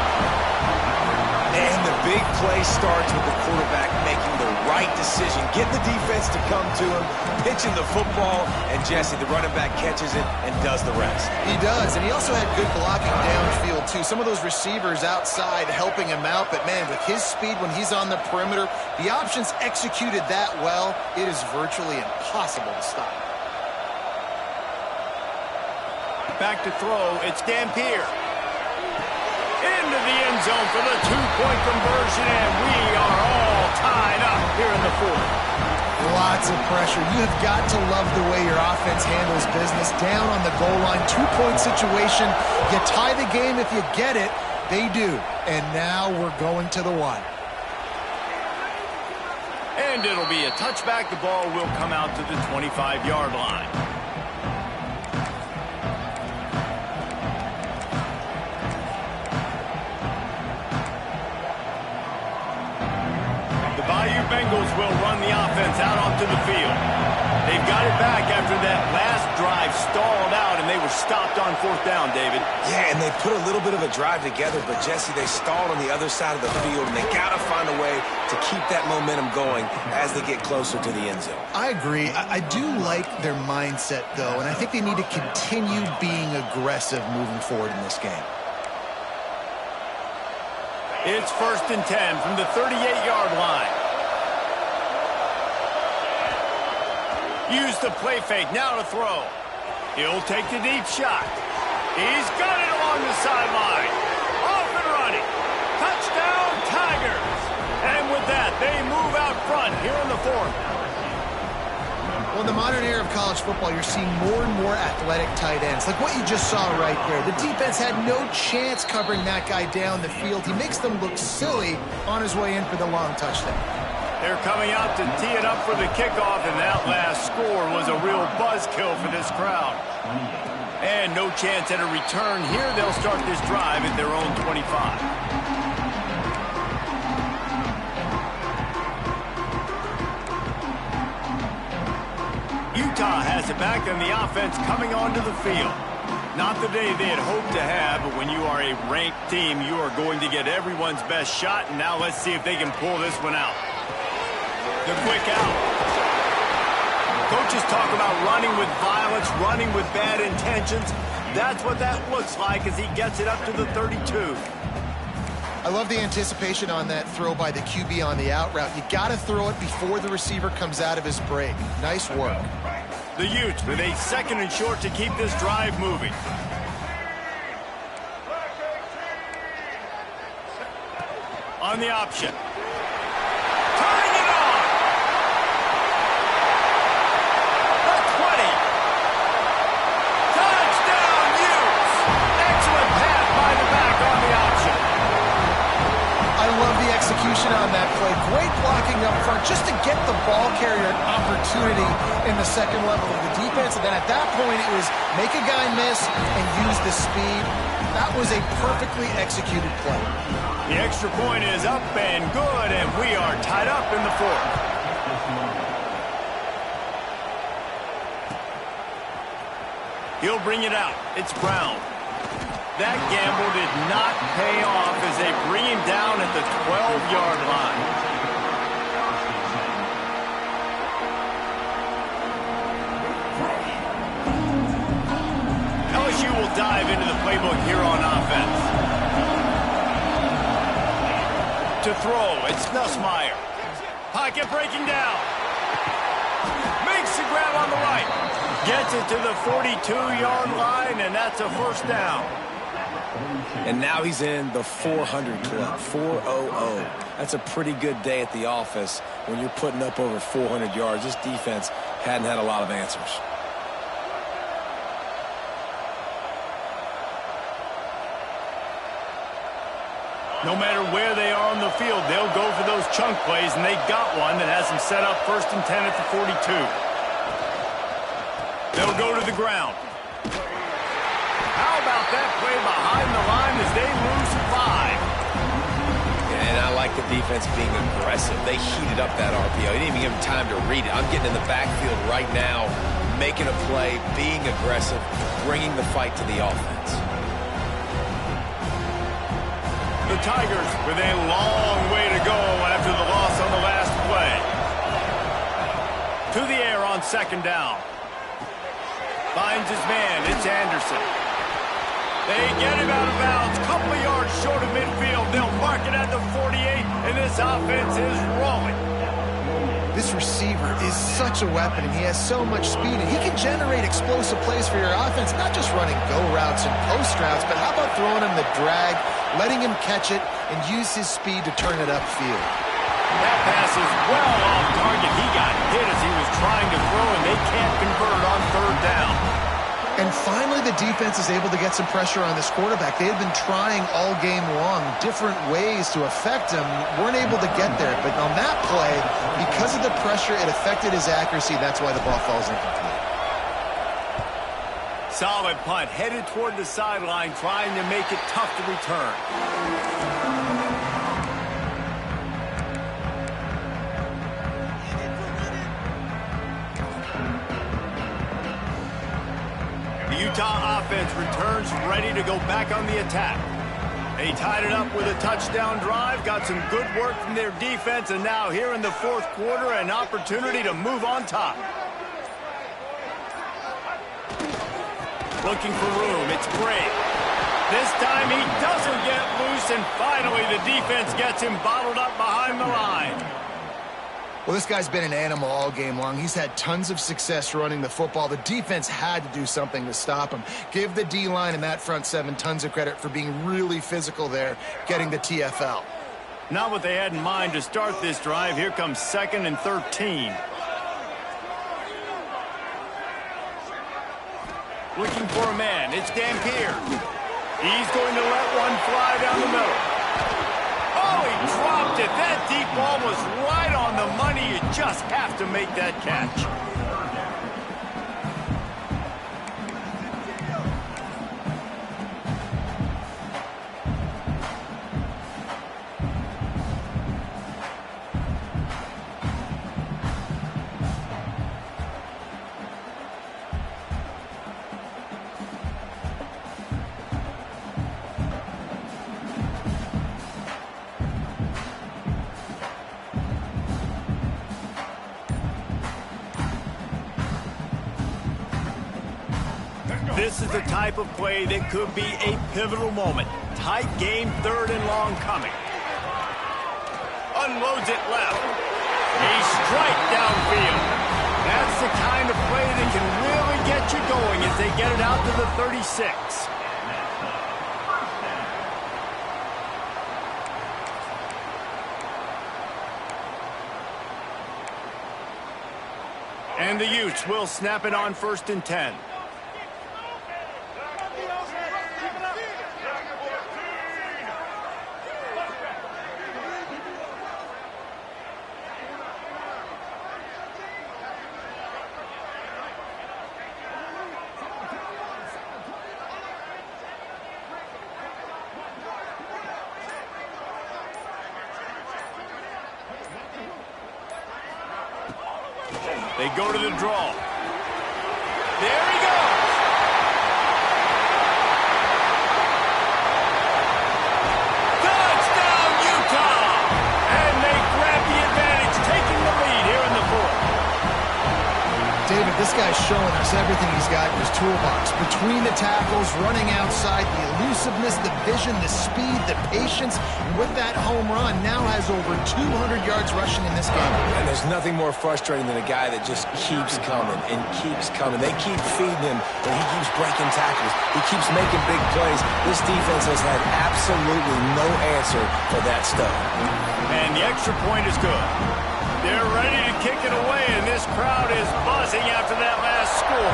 And the big play starts with the quarterback making the right decision, getting the defense to come to him, pitching the football, and Jesse, the running back, catches it and does the rest. He does, and he also had good blocking downfield, too. Some of those receivers outside helping him out, but, man, with his speed when he's on the perimeter, the options executed that well, it is virtually impossible to stop. Back to throw, it's Dampier. Into the end zone for the 2-point conversion, and we are all tied up here in the 4th. Lots of pressure. You have got to love the way your offense handles business. Down on the goal line, 2-point situation. You tie the game if you get it. They do. And now we're going to the 1. And it'll be a touchback. The ball will come out to the 25-yard line. Bengals will run the offense out onto the field. They've got it back after that last drive stalled out, and they were stopped on 4th down, David. Yeah, and they put a little bit of a drive together, but, Jesse, they stalled on the other side of the field, and they got to find a way to keep that momentum going as they get closer to the end zone. I agree. I do like their mindset, though, and I think they need to continue being aggressive moving forward in this game. It's 1st and 10 from the 38-yard line. Use the play fake, now to throw. He'll take the deep shot. He's got it along the sideline. Off and running. Touchdown, Tigers. And with that, they move out front here in the 4th. Well, in the modern era of college football, you're seeing more and more athletic tight ends, like what you just saw right there. The defense had no chance covering that guy down the field. He makes them look silly on his way in for the long touchdown. They're coming out to tee it up for the kickoff, and that last score was a real buzzkill for this crowd. And no chance at a return here. They'll start this drive at their own 25. Utah has it back, and the offense coming onto the field. Not the day they had hoped to have, but when you are a ranked team, you are going to get everyone's best shot, and now let's see if they can pull this one out. The quick out. Coaches talk about running with violence, running with bad intentions. That's what that looks like as he gets it up to the 32. I love the anticipation on that throw by the QB on the out route. You got to throw it before the receiver comes out of his break. Nice work. The Utes with a 2nd and short to keep this drive moving. On the option. Turning it on. The 20. Touchdown, Utes. Excellent pass by the back on the option. I love the execution play. Great blocking up front just to get the ball carrier an opportunity in the second level of the defense. And then at that point, it was make a guy miss and use the speed. That was a perfectly executed play. The extra point is up and good, and we are tied up in the fourth. He'll bring it out. It's Brown. That gamble did not pay off as they bring him down at the 12-yard line. LSU will dive into the playbook here on offense. To throw, it's Nussmeier. Pocket breaking down. Makes the grab on the right. Gets it to the 42-yard line, and that's a first down. And now he's in the 400 club, 400. That's a pretty good day at the office when you're putting up over 400 yards. This defense hadn't had a lot of answers. No matter where they are on the field, they'll go for those chunk plays, and they got one that has them set up 1st and 10 at the 42. They'll go to the ground. How about that play behind the line as they lose 5? And I like the defense being aggressive. They heated up that RPO. He didn't even give him time to read it. I'm getting in the backfield right now, making a play, being aggressive, bringing the fight to the offense. The Tigers with a long way to go after the loss on the last play. To the air on 2nd down. Finds his man. It's Anderson. They get him out of bounds. Couple of yards short of midfield. They'll mark it at the 48, and this offense is rolling. This receiver is such a weapon, and he has so much speed, and he can generate explosive plays for your offense, not just running go routes and post routes, but how about throwing him the drag, letting him catch it, and use his speed to turn it upfield. That pass is well off target. He got hit as he was trying to throw, and they can't convert on 3rd down. And finally, the defense is able to get some pressure on this quarterback. They had been trying all game long different ways to affect him, weren't able to get there. But on that play, because of the pressure, it affected his accuracy. That's why the ball falls incomplete. Solid punt, headed toward the sideline, trying to make it tough to return. Utah offense returns ready to go back on the attack. They tied it up with a touchdown drive, got some good work from their defense, and now here in the 4th quarter, an opportunity to move on top. Looking for room, it's Gray. This time he doesn't get loose, and finally the defense gets him bottled up behind the line. Well, this guy's been an animal all game long. He's had tons of success running the football. The defense had to do something to stop him. Give the D-line and that front 7 tons of credit for being really physical there, getting the TFL. Not what they had in mind to start this drive. Here comes 2nd and 13. Looking for a man. It's Dampier. He's going to let one fly down the middle. Oh, he dropped it. That deep ball was right on the money. You just have to make that catch. This is the type of play that could be a pivotal moment. Tight game, 3rd and long coming. Unloads it left. A strike downfield. That's the kind of play that can really get you going as they get it out to the 36. And the Utes will snap it on 1st and 10. They go to the draw. There he goes. Touchdown, Utah! And they grab the advantage, taking the lead here in the fourth. David, this guy's showing us everything he's got in his toolbox. Between the tackles, running outside, the elusiveness, the vision, the speed, the patience. And with that home run, now has over 200 yards rushing in this game. And there's nothing more frustrating than a guy that just keeps coming and keeps coming. They keep feeding him, and he keeps breaking tackles. He keeps making big plays. This defense has had absolutely no answer for that stuff. And the extra point is good. They're ready to kick it away, and this crowd is buzzing after that last score.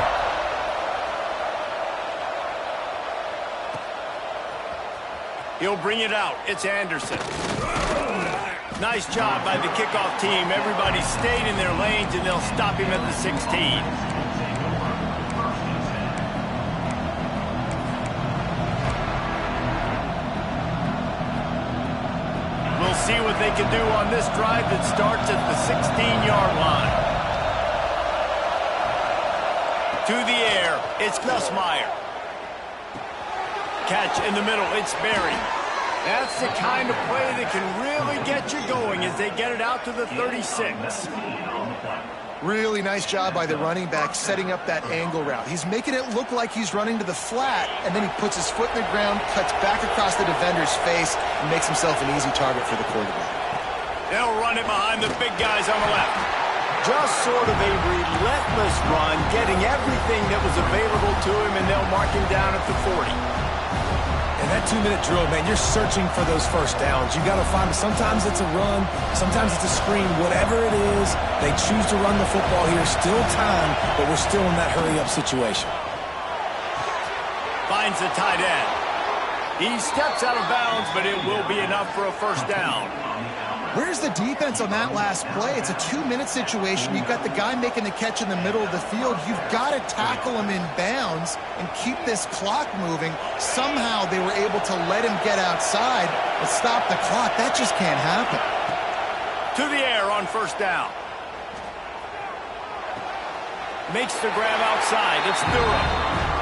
He'll bring it out. It's Anderson. Nice job by the kickoff team. Everybody stayed in their lanes, and they'll stop him at the 16. We'll see what they can do on this drive that starts at the 16-yard line. To the air, it's Nussmeier. Catch in the middle, it's Berry. That's the kind of play that can really get you going as they get it out to the 36. Really nice job by the running back setting up that angle route. He's making it look like he's running to the flat, and then he puts his foot in the ground, cuts back across the defender's face, and makes himself an easy target for the quarterback. They'll run it behind the big guys on the left. Just sort of a relentless run, getting everything that was available to him, and they'll mark him down at the 40. And that 2-minute drill, man, you're searching for those first downs. You got to find, sometimes it's a run, sometimes it's a screen, whatever it is, they choose to run the football here. Still time, but we're still in that hurry-up situation. Finds the tight end. He steps out of bounds, but it will be enough for a first down. Where's the defense on that last play? It's a 2-minute situation. You've got the guy making the catch in the middle of the field. You've got to tackle him in bounds and keep this clock moving. Somehow they were able to let him get outside and stop the clock. That just can't happen. To the air on first down. Makes the grab outside. It's Thuram.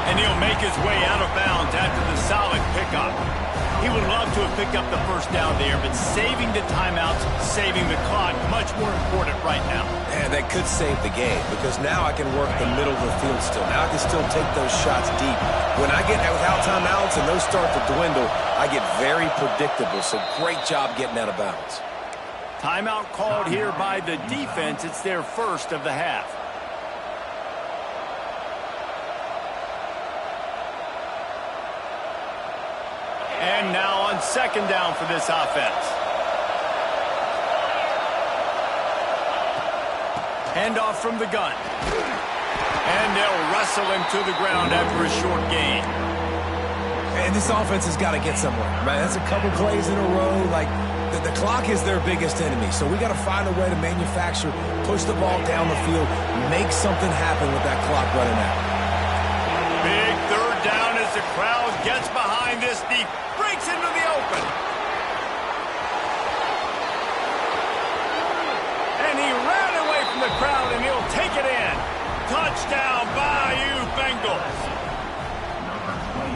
And he'll make his way out of bounds after the solid pickup. He would love to have picked up the first down there, but saving the timeouts, saving the clock, much more important right now. And that could save the game, because now I can work the middle of the field still. Now I can still take those shots deep. When I get without timeouts and those start to dwindle, I get very predictable. So great job getting out of bounds. Timeout called here by the defense. It's their first of the half. And now on second down for this offense. Handoff from the gun. And they'll wrestle him to the ground after a short gain. And this offense has got to get somewhere, right? That's a couple plays in a row. Like, the clock is their biggest enemy. So we got to find a way to manufacture, push the ball down the field, make something happen with that clock running out. Big third down as the crowd gets behind this deep. Breaks into the open. And he ran away from the crowd, and he'll take it in. Touchdown, Bayou Bengals.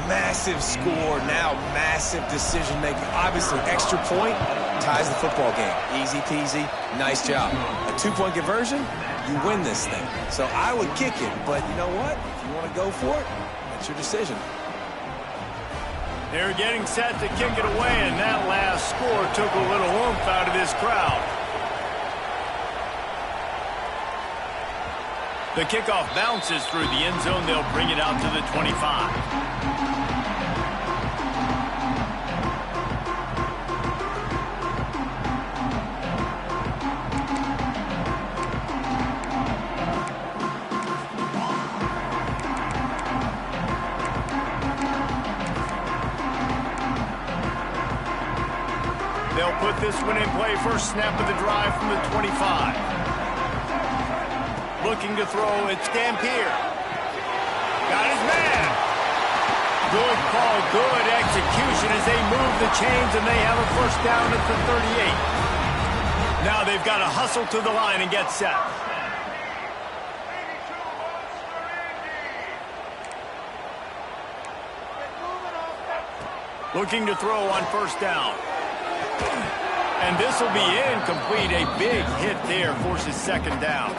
Massive score, now massive decision-making. Obviously, extra point ties the football game. Easy peasy, nice job. A 2-point conversion, you win this thing. So I would kick it, but you know what? If you want to go for it, that's your decision. They're getting set to kick it away, and that last score took a little oomph out of this crowd. The kickoff bounces through the end zone. They'll bring it out to the 25. They'll put this one in play. First snap of the drive from the 25. Looking to throw, it's Dampier. Got his man. Good call, good execution as they move the chains, and they have a first down at the 38. Now they've got to hustle to the line and get set. Looking to throw on first down. And this will be incomplete. A big hit there forces second down.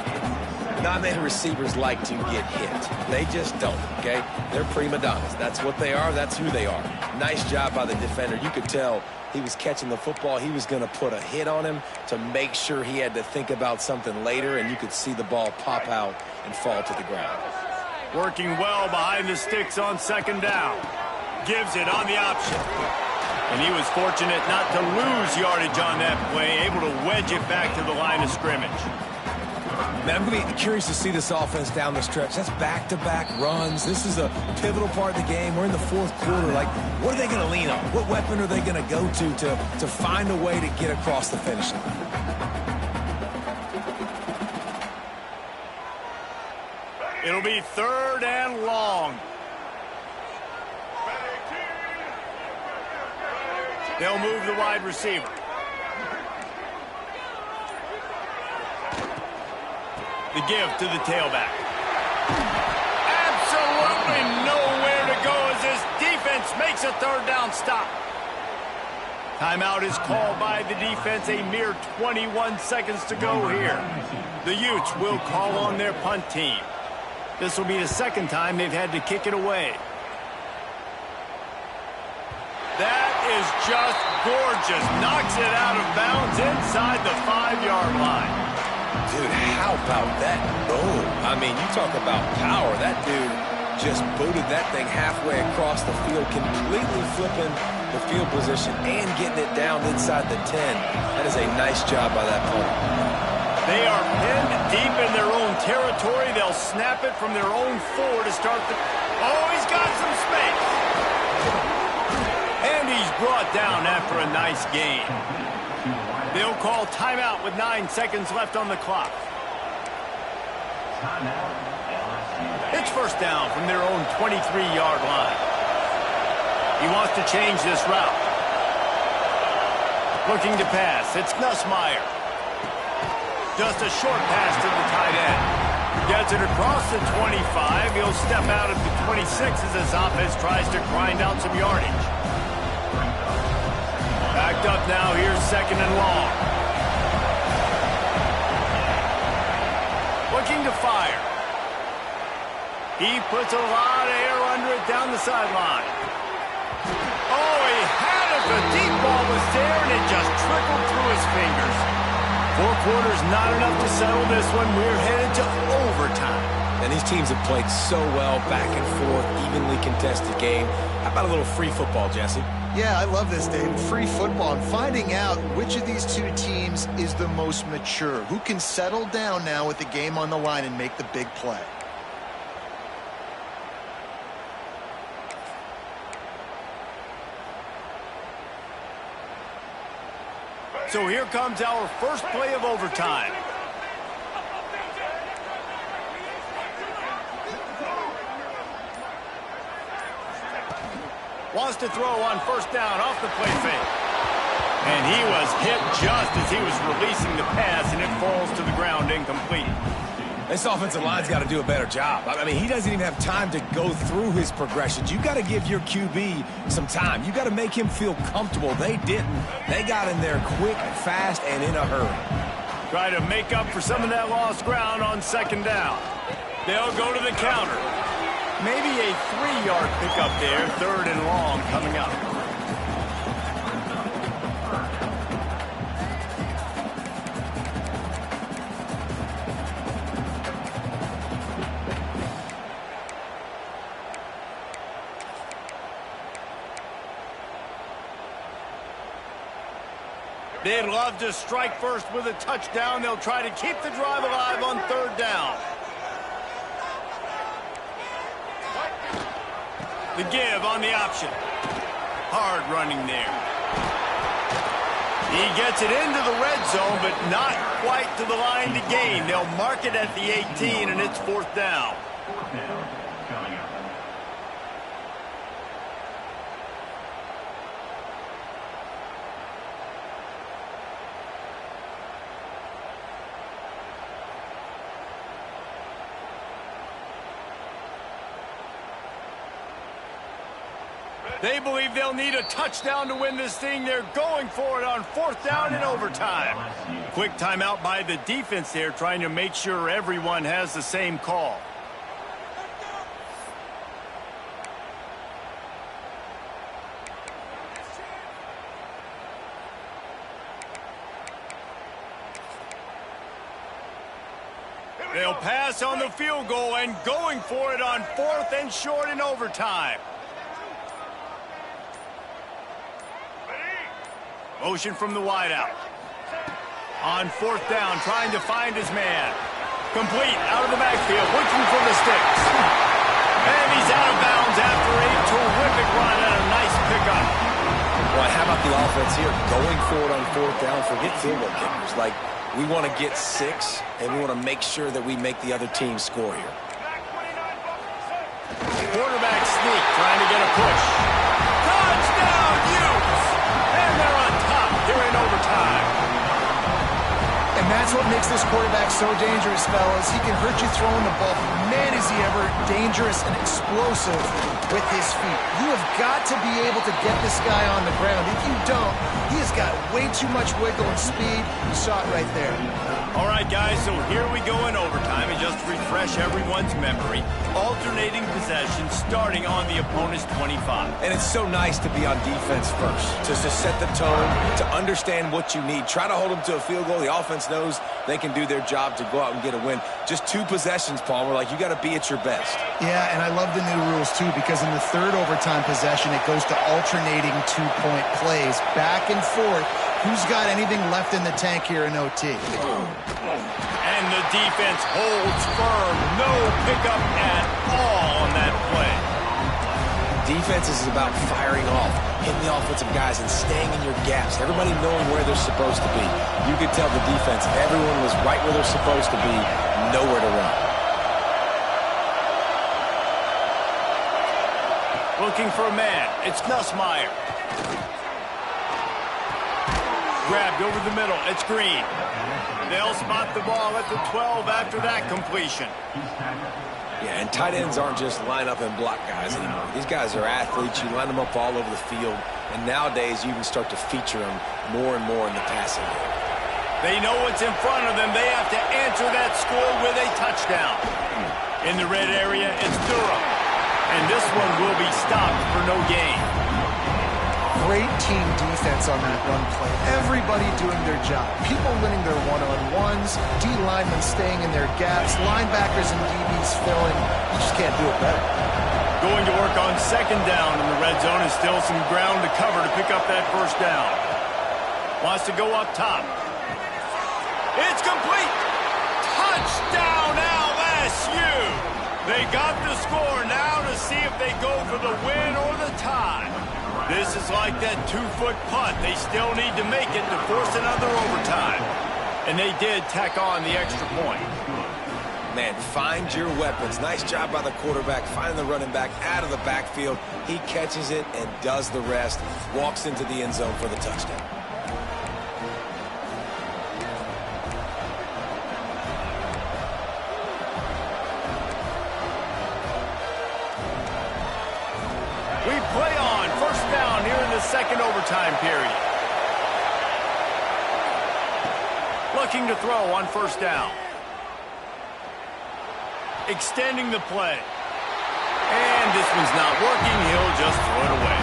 Not many receivers like to get hit. They just don't, okay? They're prima donnas. That's what they are. That's who they are. Nice job by the defender. You could tell he was catching the football. He was going to put a hit on him to make sure he had to think about something later, and you could see the ball pop out and fall to the ground. Working well behind the sticks on second down. Gives it on the option. And he was fortunate not to lose yardage on that play, able to wedge it back to the line of scrimmage. Man, I'm going to be curious to see this offense down the stretch. That's back-to-back runs. This is a pivotal part of the game. We're in the fourth quarter. Like, what are they going to lean on? What weapon are they going to go to find a way to get across the finish line? It'll be third and long. They'll move the wide receiver. The give to the tailback. Absolutely nowhere to go as this defense makes a third down stop. Timeout is called by the defense. A mere 21 seconds to go here. The Utes will call on their punt team. This will be the second time they've had to kick it away. That is just gorgeous. Knocks it out of bounds inside the 5-yard line. Dude, how about that boom? I mean, you talk about power. That dude just booted that thing halfway across the field, completely flipping the field position and getting it down inside the 10. That is a nice job by that punter. They are pinned deep in their own territory. They'll snap it from their own 4 to start the... Oh, he's got some space. And he's brought down after a nice gain. They'll call timeout with 9 seconds left on the clock. It's first down from their own 23-yard line. He wants to change this route. Looking to pass. It's Nussmeier. Just a short pass to the tight end. Gets it across the 25. He'll step out at the 26 as his offense tries to grind out some yardage. Backed up now, here's second and long. Looking to fire. He puts a lot of air under it down the sideline. Oh, he had it. The deep ball was there, and it just trickled through his fingers. 4 quarters, not enough to settle this one. We're headed to overtime. And these teams have played so well, back and forth, evenly contested game. How about a little free football, Jesse? Yeah, I love this, David. Free football and finding out which of these two teams is the most mature. Who can settle down now with the game on the line and make the big play. So here comes our first play of overtime. Wants to throw on first down off the play fake. And he was hit just as he was releasing the pass, and it falls to the ground incomplete. This offensive line's got to do a better job. I mean, he doesn't even have time to go through his progressions. You got to give your QB some time. You got to make him feel comfortable. They didn't. They got in there quick, fast, and in a hurry. Try to make up for some of that lost ground on second down. They'll go to the counter. Maybe a 3-yard pickup there. Third and long coming up. They'd love to strike first with a touchdown. They'll try to keep the drive alive on third down. The give on the option. Hard running there. He gets it into the red zone, but not quite to the line to gain. They'll mark it at the 18, and it's fourth down. They believe they'll need a touchdown to win this thing. They're going for it on 4th down in overtime. Quick timeout by the defense there, trying to make sure everyone has the same call. They'll pass on the field goal and going for it on 4th and short in overtime. Motion from the wideout. On 4th down, trying to find his man. Complete, out of the backfield, looking for the sticks. And he's out of bounds after a terrific run and a nice pickup. Well, how about the offense here? Going for it on 4th down, forget field goal kickers. Like, we want to get 6, and we want to make sure that we make the other team score here. Quarterback sneak, trying to get a push. Touchdown, Utes! And they're on top here in overtime. And that's what makes this quarterback so dangerous, fellas. He can hurt you throwing the ball. Man, is he ever dangerous and explosive with his feet. You have got to be able to get this guy on the ground. If you don't, he has got way too much wiggle and speed. You saw it right there. All right, guys, so here we go in overtime. And just to refresh everyone's memory, alternating possession starting on the opponent's 25. And it's so nice to be on defense first, just to set the tone, to understand what you need. Try to hold them to a field goal. The offense knows they can do their job to go out and get a win. Just 2 possessions, Palmer. Like, you got to be at your best. Yeah, and I love the new rules, too, because in the 3rd overtime possession, it goes to alternating 2-point plays, back and forth. Who's got anything left in the tank here in OT? And the defense holds firm. No pickup at all on that play. Defense is about firing off, hitting the offensive guys, and staying in your gaps. Everybody knowing where they're supposed to be. You could tell the defense, everyone was right where they're supposed to be, nowhere to run. Looking for a man. It's Nussmeier. Grabbed over the middle. It's Green. They'll spot the ball at the 12 after that completion. Yeah, and tight ends aren't just line up and block guys anymore. These guys are athletes. You line them up all over the field. And nowadays, you can start to feature them more and more in the passing game. They know what's in front of them. They have to answer that score with a touchdown. In the red area, it's Durham. And this one will be stopped for no gain. Great team defense on that run play. Everybody doing their job. People winning their one-on-ones, D linemen staying in their gaps, linebackers and DBs filling. You just can't do it better. Going to work on 2nd down in the red zone is still some ground to cover to pick up that 1st down. Wants to go up top. It's complete. Touchdown LSU. They got the score now to see if they go for the win or the tie. This is like that 2-foot punt. They still need to make it to force another overtime. And they did tack on the extra point. Man, find your weapons. Nice job by the quarterback, finding the running back out of the backfield. He catches it and does the rest. Walks into the end zone for the touchdown. We play on 1st down here in the 2nd overtime period. Looking to throw on 1st down. Extending the play. And this one's not working. He'll just throw it away.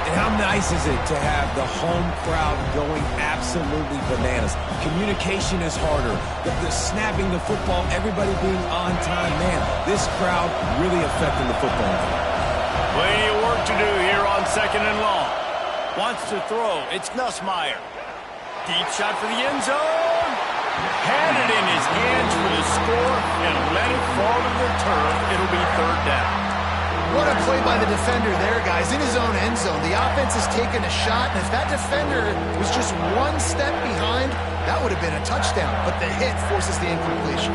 And how nice is it to have the home crowd going absolutely bananas? Communication is harder. The snapping the football, everybody being on time. Man, this crowd really affecting the football game. Plenty of work to do here on 2nd and long. Wants to throw. It's Nussmeier. Deep shot for the end zone. Had it in his hands for the score and let it fall to the turf. It'll be 3rd down. What a play by the defender there, guys. In his own end zone. The offense has taken a shot, and if that defender was just 1 step behind, that would have been a touchdown. But the hit forces the incompletion.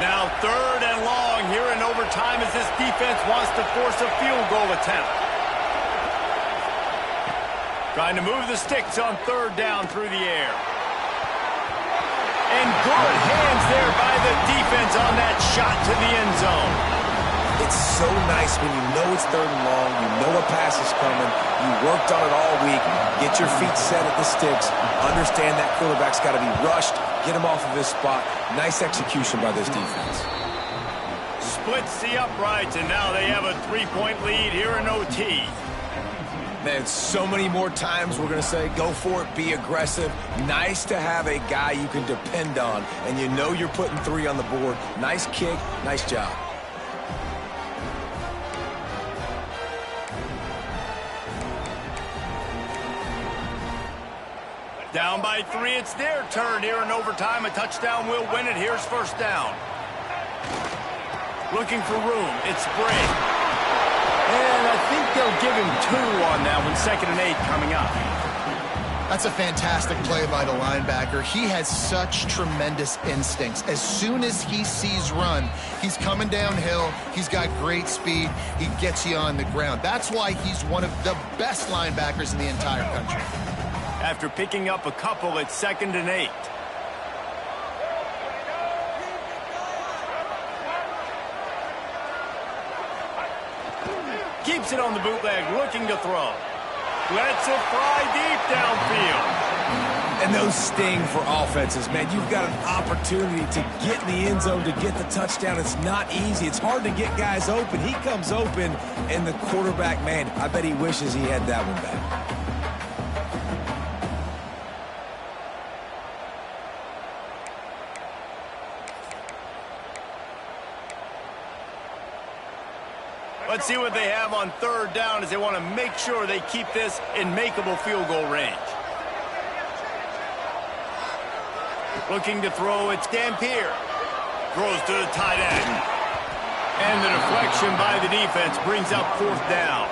Now 3rd and long here in overtime as this defense wants to force a field goal attempt. Trying to move the sticks on 3rd down through the air. And good hands there by the defense on that shot to the end zone. It's so nice when you know it's 3rd and long, you know a pass is coming, you worked on it all week, get your feet set at the sticks, understand that quarterback's got to be rushed, get him off of his spot. Nice execution by this defense. Splits the uprights, and now they have a 3-point lead here in OT. Man, so many more times we're going to say, go for it, be aggressive. Nice to have a guy you can depend on, and you know you're putting 3 on the board. Nice kick, nice job. Down by 3, it's their turn here in overtime. A touchdown will win it. Here's first down. Looking for room. It's Bray. And I think they'll give him 2 on that one. 2nd and 8 coming up. That's a fantastic play by the linebacker. He has such tremendous instincts. As soon as he sees run, he's coming downhill. He's got great speed. He gets you on the ground. That's why he's one of the best linebackers in the entire country. After picking up a couple, it's 2nd and 8. Keeps it on the bootleg, looking to throw. Lets it fly deep downfield. And those sting for offenses, man. You've got an opportunity to get in the end zone, to get the touchdown. It's not easy. It's hard to get guys open. He comes open, and the quarterback, man, I bet he wishes he had that one back. Let's see what they have on 3rd down as they want to make sure they keep this in makeable field goal range. Looking to throw, it's Dampier. Throws to the tight end. And the deflection by the defense brings up 4th down.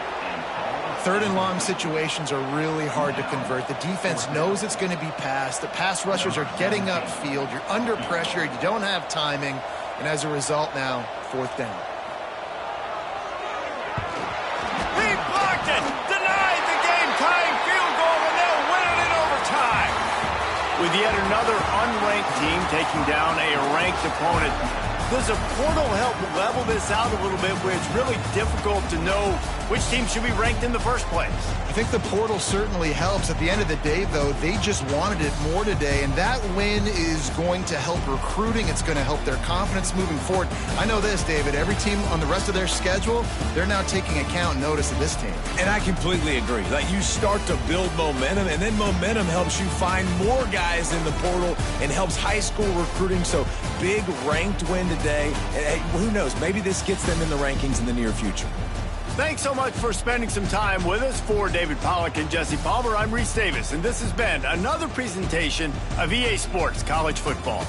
3rd and long situations are really hard to convert. The defense knows it's going to be passed. The pass rushers are getting upfield. You're under pressure. You don't have timing. And as a result now, 4th down. Denied the game-tying field goal, and they'll win it in overtime. With yet another unranked team taking down a ranked opponent, does a portal help level this out a little bit where it's really difficult to know which team should be ranked in the first place? I think the portal certainly helps. At the end of the day, though, they just wanted it more today, and that win is going to help recruiting. It's going to help their confidence moving forward. I know this, David, every team on the rest of their schedule, they're now taking account and notice of this team. And I completely agree. Like, you start to build momentum, and then momentum helps you find more guys in the portal and helps high school recruiting. So big ranked win today. And hey, who knows? Maybe this gets them in the rankings in the near future. Thanks so much for spending some time with us. For David Pollack and Jesse Palmer, I'm Reese Davis, and this has been another presentation of EA Sports College Football.